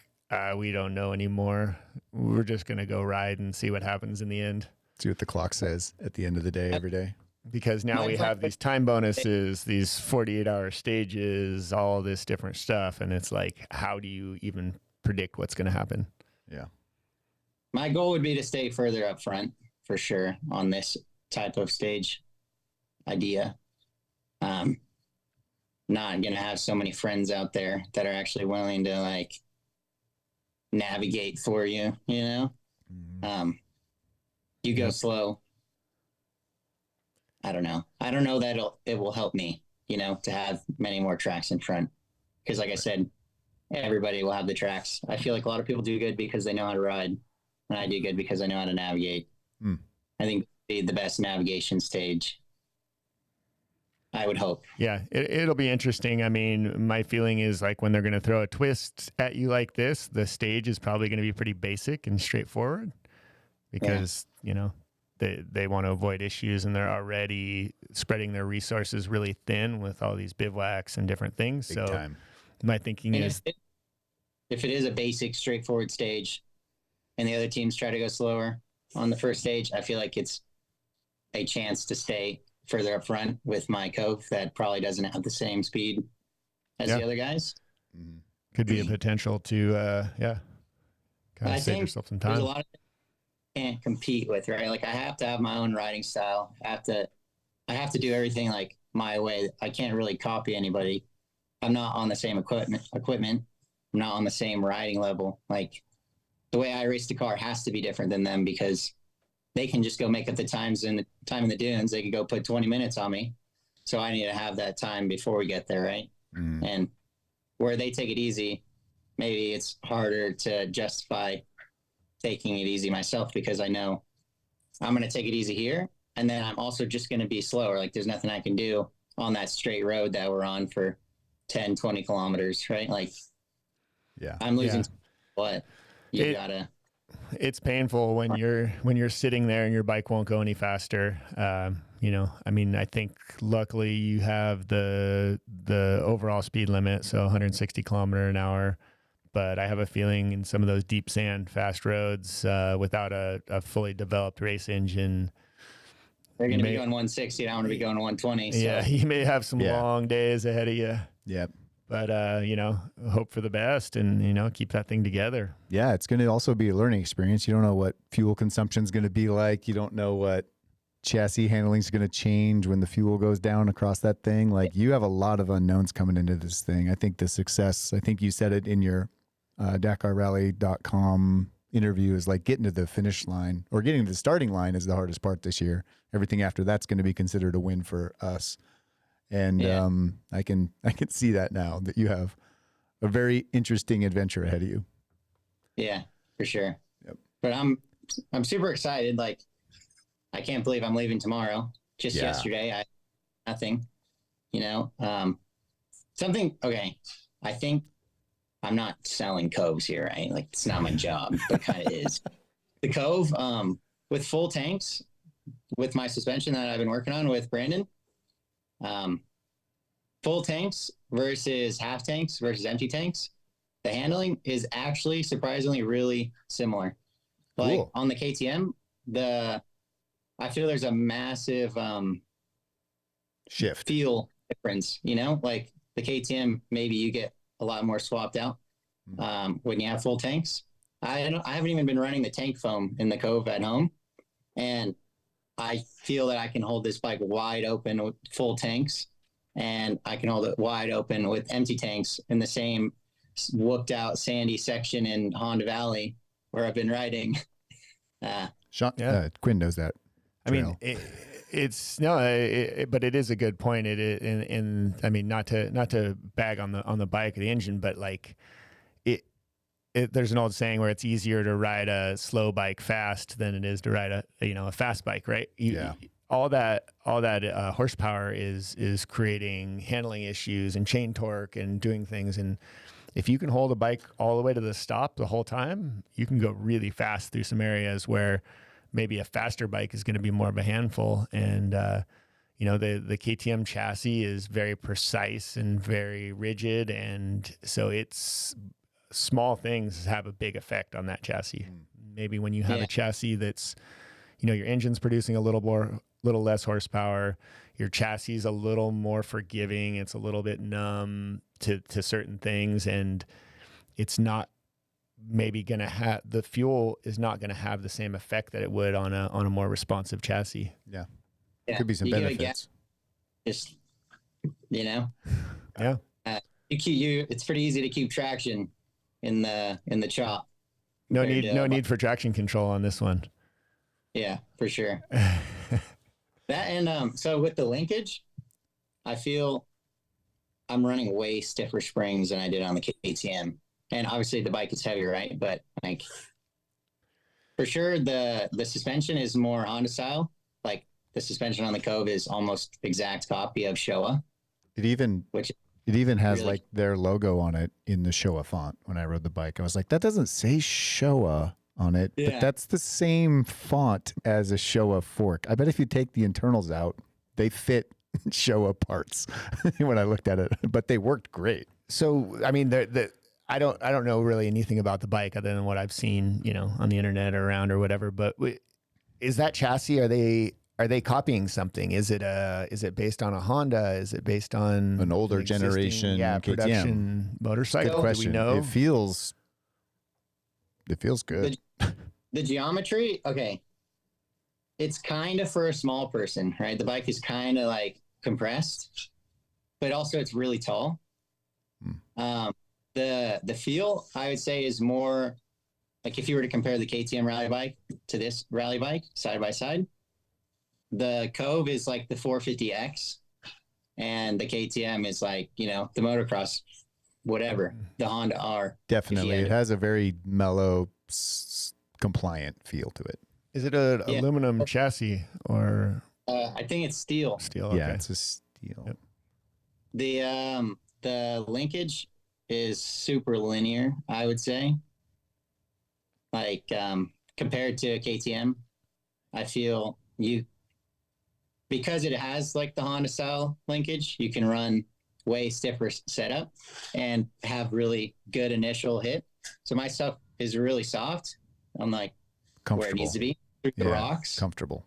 we don't know anymore. We're just going to go ride and see what happens in the end. See what the clock says at the end of the day every day. Because now we have these time bonuses, these 48-hour stages, all this different stuff. And it's like, how do you even predict what's going to happen? Yeah. my goal would be to stay further up front for sure on this type of stage idea. Not going to have so many friends out there that are actually willing to like navigate for you, you know? You go slow. I don't know. I don't know that it will help me, you know, to have many more tracks in front. Because like I said, everybody will have the tracks. I feel like a lot of people do good because they know how to ride. And I do good because I know how to navigate. I think it'd be the best navigation stage. I would hope. Yeah, it'll be interesting. I mean, my feeling is like when they're going to throw a twist at you like this, the stage is probably going to be pretty basic and straightforward because, you know, they want to avoid issues and they're already spreading their resources really thin with all these bivouacs and different things. Big time. My thinking And is if it is a basic, straightforward stage and the other teams try to go slower on the first stage, I feel like it's a chance to stay further up front with my Kove that probably doesn't have the same speed as the other guys. could be a potential to, kind of save yourself some time. There's a lot of things I can't compete with, right? Like I have to have my own riding style. I have to do everything like my way. I can't really copy anybody. I'm not on the same equipment. I'm not on the same riding level. Like the way I race the car has to be different than them because they can just go make up the times in the dunes. They could go put 20 minutes on me. So I need to have that time before we get there. Right. And where they take it easy, maybe it's harder to justify taking it easy myself because I know I'm going to take it easy here. And then I'm also just going to be slower. Like there's nothing I can do on that straight road that we're on for 10, 20 kilometers. Right. Like, I'm losing what you gotta. It's painful when you're sitting there and your bike won't go any faster. You know, I mean, I think luckily you have the overall speed limit, so 160 kilometer an hour. But I have a feeling in some of those deep sand, fast roads, without a fully developed race engine, they're going to be going 160. And I'm going to be going 120. So. Yeah, you may have some long days ahead of you. Yep. But, you know, hope for the best and, you know, keep that thing together. Yeah, it's going to also be a learning experience. You don't know what fuel consumption is going to be like. You don't know what chassis handling is going to change when the fuel goes down across that thing. Like you have a lot of unknowns coming into this thing. I think the success, I think you said it in your DakarRally.com interview, is like getting to the finish line or getting to the starting line is the hardest part this year. Everything after that's going to be considered a win for us. And I can see that now that you have a very interesting adventure ahead of you. Yeah, for sure. Yep. But I'm super excited. Like I can't believe I'm leaving tomorrow. Just yesterday, I nothing. You know, something. Okay, I think I'm not selling Koves here, right? Like it's not my job, but kind of is. The Kove, with full tanks, with my suspension that I've been working on with Brandon. full tanks versus half tanks versus empty tanks, the handling is actually surprisingly really similar. Like Cool. on the KTM, I feel there's a massive Shift. feel difference, you know, like the KTM, maybe you get a lot more swapped out when you have full tanks. I haven't even been running the tank foam in the Kove at home, and I feel that I can hold this bike wide open with full tanks, and I can hold it wide open with empty tanks in the same whooped out sandy section in Honda Valley where I've been riding. Sean, Yeah. Quinn knows that. I mean, trail. but it is a good point. And I mean, not to bag on the bike or the engine, but like there's an old saying where it's easier to ride a slow bike fast than it is to ride a fast bike, right? All that horsepower is creating handling issues and chain torque and doing things. And if you can hold a bike all the way to the stop the whole time, you can go really fast through some areas where maybe a faster bike is going to be more of a handful. And, the KTM chassis is very precise and very rigid. And so it's small things have a big effect on that chassis. Maybe when you have a chassis that's, your engine's producing a little less horsepower, your chassis is a little more forgiving. It's a little bit numb to certain things. And it's not maybe going to have, the fuel is not going to have the same effect that it would on a more responsive chassis. Yeah. Could be some benefits. Just, Yeah. It's pretty easy to keep traction in the chop. No need for traction control on this one. Yeah, for sure. That and so with the linkage, I feel I'm running way stiffer springs than I did on the KTM. And obviously the bike is heavier, right? But like for sure the suspension is more Honda style. Like the suspension on the Kove is almost exact copy of Showa. It even has like their logo on it in the Showa font. When I rode the bike, I was like, that doesn't say Showa on it, but that's the same font as a Showa fork. I bet if you take the internals out, they fit Showa parts when I looked at it, but they worked great. So, I mean, I don't know really anything about the bike other than what I've seen, on the internet or around or whatever, but is that chassis, are they copying something? Is it based on a Honda? Is it based on an older generation production motorcycle? Good question. Do we know? It feels good. The geometry, okay. It's kind of for a small person, right? The bike is kind of like compressed, but also it's really tall. The feel, I would say, is more like if you were to compare the KTM rally bike to this rally bike side by side, the Kove is like the 450X and the KTM is like, the motocross, whatever, the Honda R. Definitely. It has a very mellow, compliant feel to it. Is it an aluminum chassis or? I think it's steel. Steel. Okay. Yeah, it's a steel. Yep. The linkage is super linear, I would say. Like compared to a KTM, I feel because it has like the Honda style linkage, you can run way stiffer setup and have really good initial hit. So my stuff is really soft. I'm like where it needs to be through the rocks. Comfortable.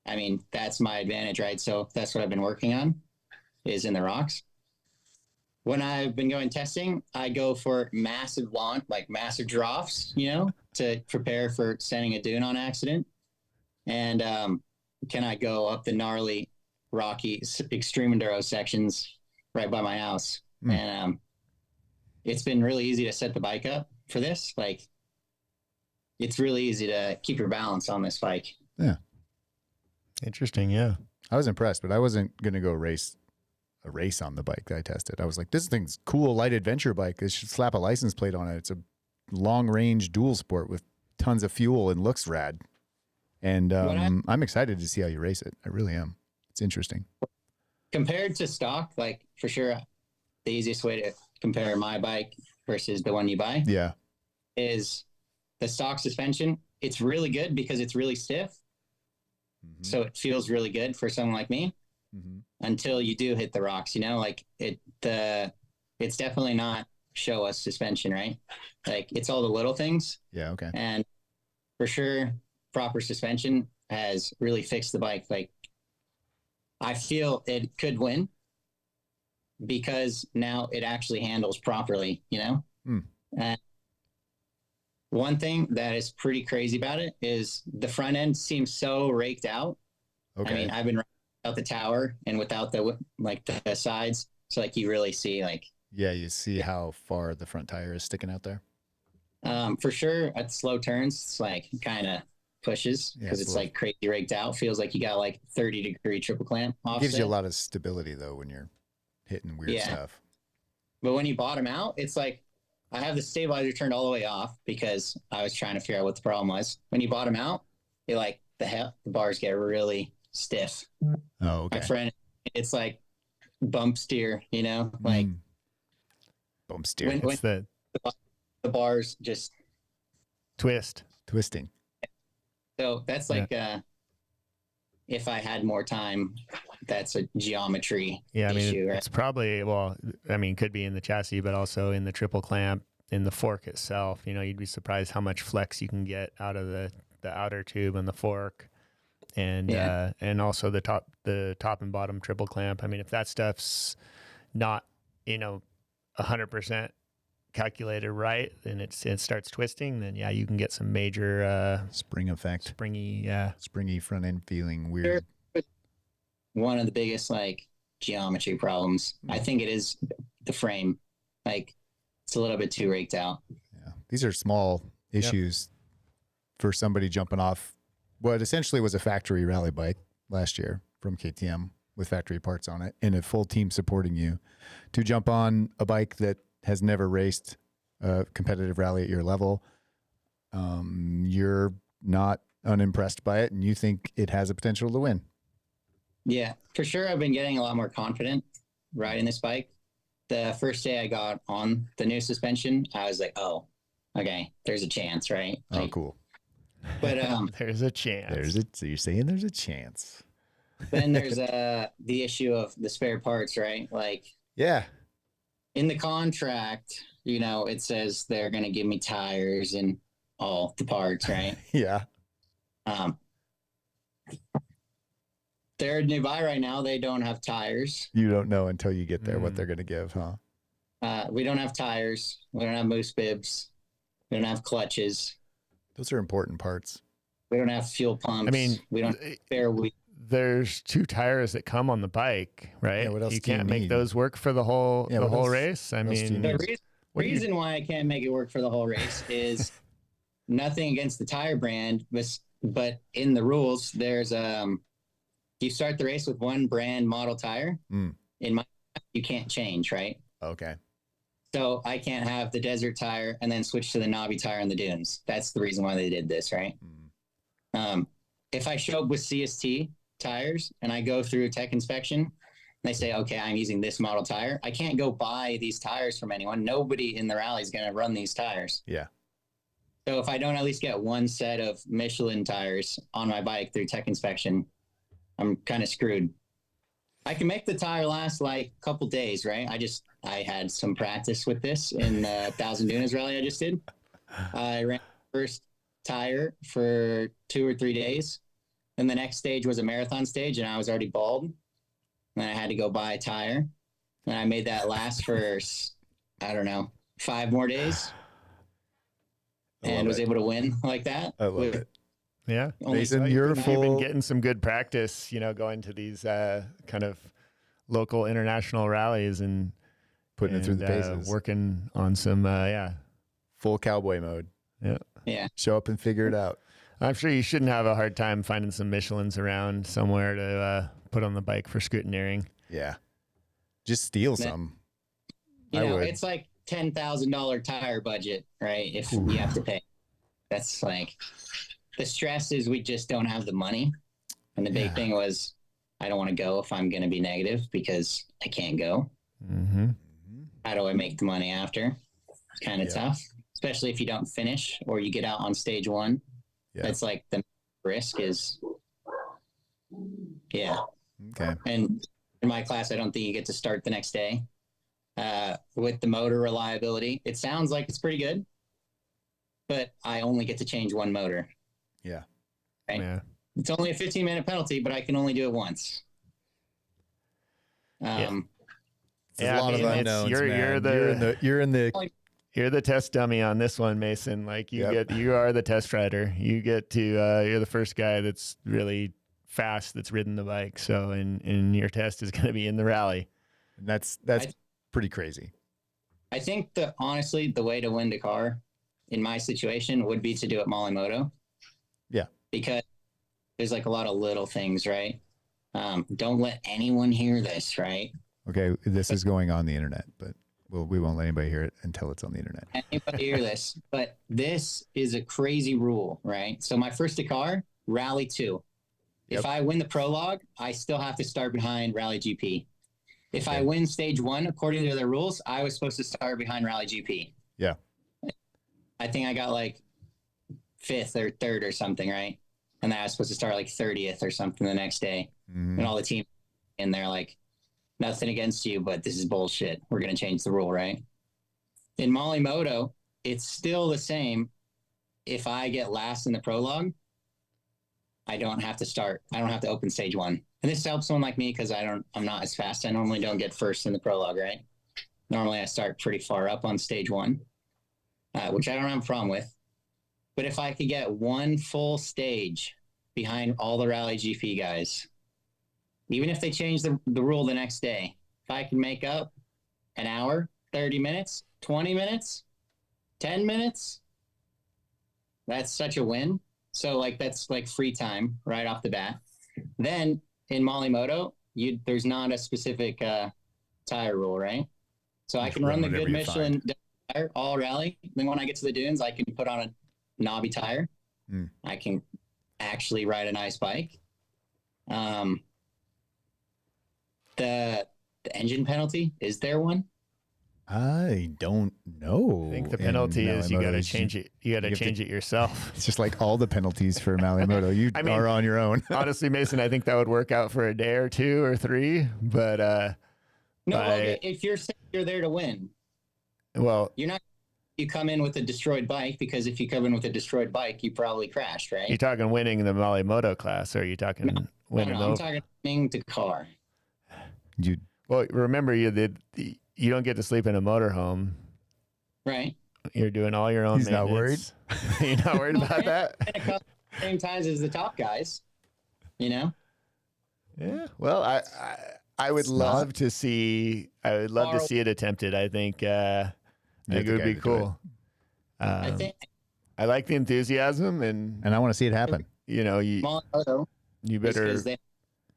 I mean, that's my advantage, right? So that's what I've been working on is in the rocks. When I've been going testing, I go for massive launch, like massive drafts, to prepare for sending a dune on accident. And can I go up the gnarly, rocky, extreme enduro sections right by my house? And it's been really easy to set the bike up for this. Like, it's really easy to keep your balance on this bike. Yeah. Interesting. Yeah. I was impressed, but I wasn't going to go race on the bike that I tested. I was like, this thing's cool, light adventure bike. They should slap a license plate on it. It's a long range dual sport with tons of fuel and looks rad. And I'm excited to see how you race it. I really am. It's interesting. Compared to stock, like for sure, the easiest way to compare my bike versus the one you buy is the stock suspension. It's really good because it's really stiff. So it feels really good for someone like me. until you do hit the rocks, like it's definitely not show us suspension, right? Like it's all the little things. Yeah. Okay. And for sure, proper suspension has really fixed the bike. Like I feel it could win because now it actually handles properly, And one thing that is pretty crazy about it is the front end seems so raked out. Okay. I mean, I've been without the tower and without the sides. So like you really see you see how far the front tire is sticking out there. For sure at slow turns, it's like kind of pushes because it's like crazy raked out. Feels like you got like 30-degree triple clamp offset. Gives you a lot of stability though when you're hitting weird stuff. But when you bottom out, it's like I have the stabilizer turned all the way off because I was trying to figure out what the problem was. When you bottom out, it like the bars get really stiff. Oh, okay. My friend, it's like bump steer, like bump steer. When the bars just twisting. So that's like if I had more time, that's a geometry issue. It's probably, could be in the chassis, but also in the triple clamp, in the fork itself. You'd be surprised how much flex you can get out of the outer tube and the fork, and also the top and bottom triple clamp. I mean, if that stuff's not 100% calculated right, and it starts twisting, then you can get some major spring effect, springy front end feeling weird. One of the biggest geometry problems, I think it is the frame. Like it's a little bit too raked out. Yeah, these are small issues for somebody jumping off what essentially was a factory rally bike last year from KTM with factory parts on it and a full team supporting you to jump on a bike that has never raced a competitive rally at your level. You're not unimpressed by it and you think it has a potential to win. Yeah, for sure. I've been getting a lot more confident riding this bike. The first day I got on the new suspension, I was like, oh, okay, there's a chance, right? Oh, cool. But there's a chance. So you're saying there's a chance. Then there's the issue of the spare parts, right? In the contract, it says they're going to give me tires and all the parts, right? Yeah. They're in Dubai right now. They don't have tires. You don't know until you get there what they're going to give, huh? We don't have tires. We don't have moose bibs. We don't have clutches. Those are important parts. We don't have fuel pumps. I mean, we don't have spare wheels. There's 2 tires that come on the bike, right? Yeah, what else you do you can't make need? those work for the whole race. I mean, the reason why I can't make it work for the whole race is nothing against the tire brand, but in the rules, there's you start the race with one brand model tire. In my, you can't change, right? Okay. So I can't have the desert tire and then switch to the Navi tire in the dunes. That's the reason why they did this, right? If I show up with CST tires and I go through a tech inspection and they say, okay, I'm using this model tire, I can't go buy these tires from anyone. Nobody in the rally is going to run these tires. Yeah. So if I don't at least get one set of Michelin tires on my bike through tech inspection, I'm kind of screwed. I can make the tire last like a couple days, right? I had some practice with this in the 1,000 Dunas rally I just did. I ran the first tire for 2 or 3 days. And the next stage was a marathon stage and I was already bald. And I had to go buy a tire. And I made that last for, 5 more days. And was able to win like that. I love it. Yeah. Mason, you've been getting some good practice, going to these kind of local international rallies and putting it through the paces. Working on some, full cowboy mode. Yeah. Yeah. Show up and figure it out. I'm sure you shouldn't have a hard time finding some Michelins around somewhere to put on the bike for scrutineering. Yeah. Just steal some. It's like $10,000 tire budget, right? If you have to pay. That's like... The stress is we just don't have the money. And the big thing was, I don't want to go if I'm going to be negative because I can't go. How do I make the money after? It's kind of tough, especially if you don't finish or you get out on stage 1. That's like the risk is, Okay. And in my class, I don't think you get to start the next day. With the motor reliability, it sounds like it's pretty good, but I only get to change one motor. Yeah. Right? Yeah. It's only a 15-minute penalty, but I can only do it once. It's a lot of unknowns, man. You're the test dummy on this one, Mason. Like you are the test rider. You get to you're the first guy that's really fast that's ridden the bike. So and your test is going to be in the rally. And that's pretty crazy. I think honestly the way to win Dakar in my situation would be to do it Motominded. Yeah. Because there's like a lot of little things, right? Don't let anyone hear this, right? Okay, this is going on the internet, but we won't let anybody hear it until it's on the internet. Anybody hear this? But this is a crazy rule, right? So my first Dakar, Rally 2. If I win the prologue, I still have to start behind Rally GP. If I win stage 1, according to their rules, I was supposed to start behind Rally GP. Yeah. I think I got like 5th or 3rd or something, right? And then I was supposed to start like 30th or something the next day. Mm-hmm. And all the teams in there like, nothing against you, but this is bullshit. We're going to change the rule, right? In Motominded, it's still the same. If I get last in the prologue, I don't have to start. I don't have to open stage 1. And this helps someone like me because I'm not as fast. I normally don't get first in the prologue, right? Normally I start pretty far up on stage 1, which I don't have a problem with. But if I could get one full stage behind all the Rally GP guys, even if they change the rule the next day, if I can make up an hour, 30 minutes, 20 minutes, 10 minutes, that's such a win. So like that's like free time right off the bat. Then in Motominded, there's not a specific tire rule, right? So I can run the good Michelin tire all rally. Then when I get to the dunes, I can put on a knobby tire. I can actually ride a nice bike. The engine penalty, is there one? I don't know. I think the penalty is you got to change it. You got to change it yourself. It's just like all the penalties for Motominded. You are on your own. Honestly, Mason, I think that would work out for a day or 2 or 3. But if you're there to win, well, you come in with a destroyed bike, because if you come in with a destroyed bike, you probably crashed, right? You're talking winning the Motominded class, or are you talking winning? I'm talking winning Dakar. Well, remember you don't get to sleep in a motorhome, right? You're doing all your own. He's not worried. You're not worried about that. Same times as the top guys, you know. Yeah. Well, I would love to see. I would love to see it attempted. I think. I think it would be cool. I like the enthusiasm, and I want to see it happen. You better because they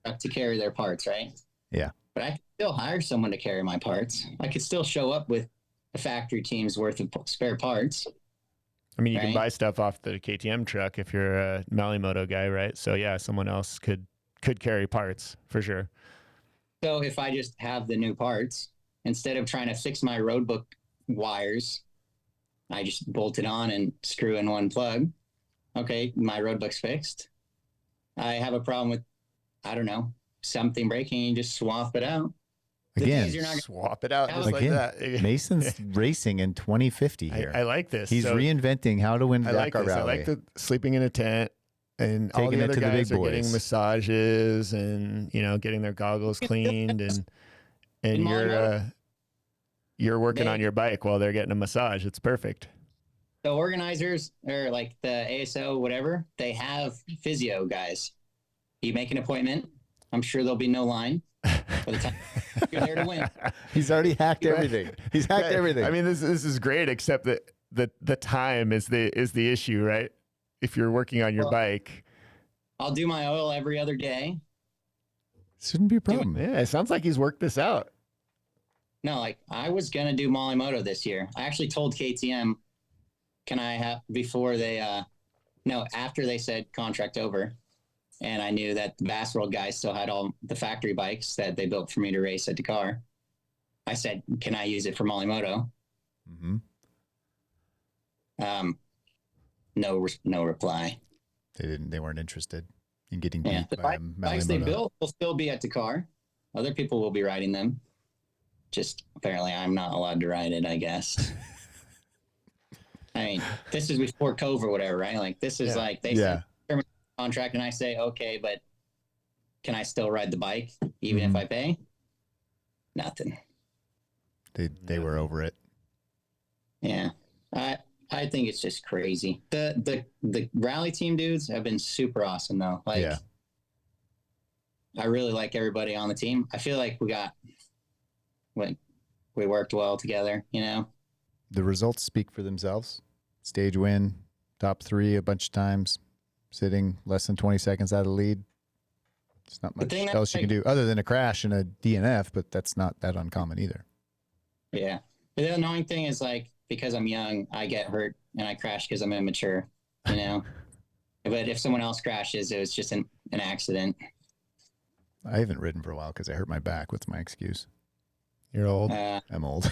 have to carry their parts, right? Yeah. But I could still hire someone to carry my parts. I could still show up with a factory team's worth of spare parts. I mean, you can buy stuff off the KTM truck if you're a Motominded guy, right? So yeah, someone else could carry parts for sure. So if I just have the new parts, instead of trying to fix my roadbook wires, I just bolt it on and screw in one plug. Okay, my roadbook's fixed. I have a problem with, I don't know, something breaking, you just swap it out. Again, you're not swap it out just again, like that. Mason's racing in 2050 here. I like this. He's reinventing how to win Dakar Rally. I like the sleeping in a tent, and all the other guys are getting massages and getting their goggles cleaned, and you're working on your bike while they're getting a massage. It's perfect. The organizers, or like the ASO, whatever, they have physio guys. You make an appointment. I'm sure there'll be no line by the time you're there to win. He's already hacked everything. He's hacked everything. I mean, this is great, except that the time is the issue, right? If you're working on your bike. I'll do my oil every other day. Shouldn't be a problem. Yeah, it sounds like he's worked this out. No, like I was going to do Motominded this year. I actually told KTM, can I have, before they, after they said contract over. And I knew that the Bass World guys still had all the factory bikes that they built for me to race at Dakar. I said, can I use it for Motominded? Mm-hmm. No reply. They weren't interested. and getting Yeah, beat the by bikes they built will still be at Dakar. Other people will be riding them. Just apparently I'm not allowed to ride it, I guess. I mean, this is before Kove or whatever, right? Like this is like they send a contract and I say, okay, but can I still ride the bike even if I pay? Nothing. They were over it. Yeah. I think it's just crazy. The rally team dudes have been super awesome though. Like I really like everybody on the team. I feel like we worked well together, you know. The results speak for themselves. Stage win, top 3 a bunch of times, sitting less than 20 seconds out of the lead. It's not much else you can do other than a crash and a DNF, but that's not that uncommon either. Yeah. But the annoying thing is like, because I'm young, I get hurt and I crash because I'm immature, you know. But if someone else crashes, it was just an accident. I haven't ridden for a while because I hurt my back. What's my excuse? You're old. I'm old.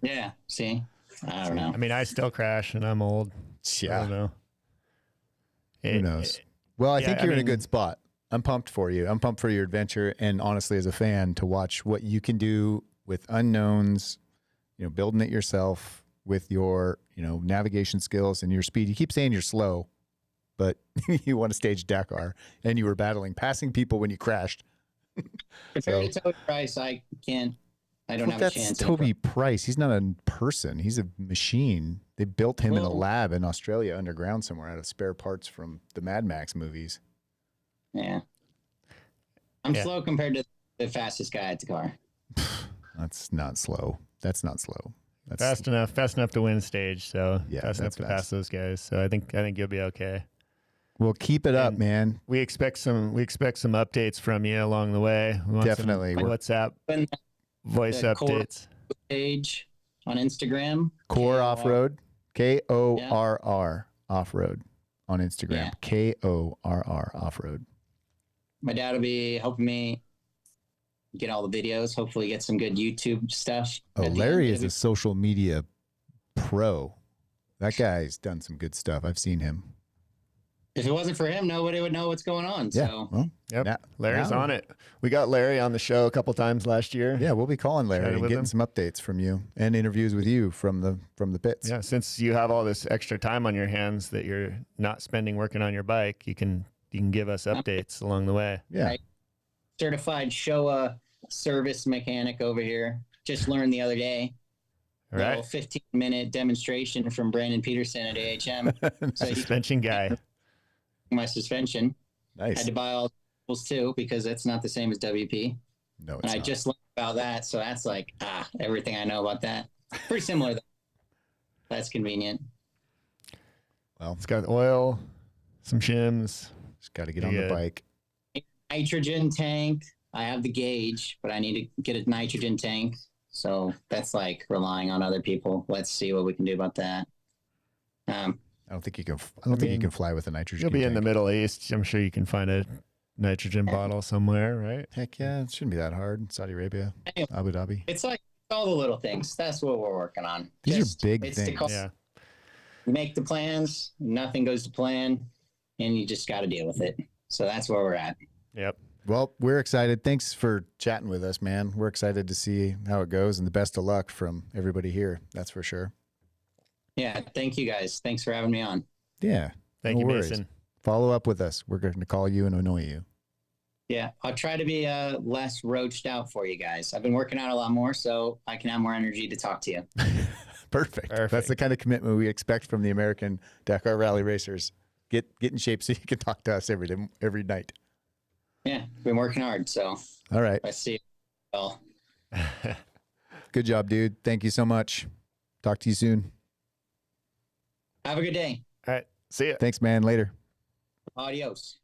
Yeah. See, I don't know. I mean, I still crash and I'm old. Yeah. I don't know. Who knows? Well, I think you're in a good spot. I'm pumped for you. I'm pumped for your adventure. And honestly, as a fan, to watch what you can do with unknowns, you know, building it yourself with your, you know, navigation skills and your speed. You keep saying you're slow, but you won a stage Dakar and you were passing people when you crashed. Compared to Toby Price, I don't have a chance. That's Toby Price. He's not a person. He's a machine. They built him in a lab in Australia underground somewhere out of spare parts from the Mad Max movies. Yeah. I'm slow compared to the fastest guy at Dakar. That's not slow. That's not slow. That's fast enough to win stage. So fast enough to pass those guys. So I think you'll be okay. Well, keep it up, man. We expect some updates from you along the way. We want Definitely. some WhatsApp voice updates. Page on Instagram. Core Off-Road. KORR Off-Road on Instagram. KORR Off-Road. My dad will be helping me get all the videos, hopefully get some good YouTube stuff. Oh, Larry is a social media pro. That guy's done some good stuff. I've seen him. If it wasn't for him, nobody would know what's going on. Yeah. So. Well, Larry's on it. We got Larry on the show a couple times last year. Yeah, we'll be calling Larry and getting some updates from you and interviews with you from the pits. Yeah, since you have all this extra time on your hands that you're not spending working on your bike, you can give us updates along the way. Yeah. Right. Certified Showa service mechanic over here. Just learned the other day. All right. 15-minute demonstration from Brandon Peterson at AHM. Suspension guy. My suspension. Nice. I had to buy all the tools too because it's not the same as WP. No, it's and I not. just learned about that, so that's like everything I know about that. Pretty similar though. That's convenient. Well, it's got oil, some shims. Just got to get on the bike. Nitrogen tank. I have the gauge, but I need to get a nitrogen tank. So that's like relying on other people. Let's see what we can do about that. I don't think you can. I don't think you can fly with a nitrogen. You'll be tank. in the Middle East. I'm sure you can find a nitrogen bottle somewhere, right? Heck yeah, it shouldn't be that hard. Saudi Arabia, Abu Dhabi. It's like all the little things. That's what we're working on. These are big things. Yeah. You make the plans. Nothing goes to plan, and you just got to deal with it. So that's where we're at. Yep. Well, we're excited. Thanks for chatting with us, man. We're excited to see how it goes, and the best of luck from everybody here. That's for sure. Yeah, thank you guys. Thanks for having me on. Yeah. Thank you, worries. Mason. Follow up with us. We're going to call you and annoy you. Yeah, I'll try to be less roached out for you guys. I've been working out a lot more, so I can have more energy to talk to you. Perfect. That's the kind of commitment we expect from the American Dakar Rally racers. Get in shape so you can talk to us every night. Yeah, been working hard, so. All right. I see you. Well. Good job, dude. Thank you so much. Talk to you soon. Have a good day. All right. See ya. Thanks, man. Later. Adios.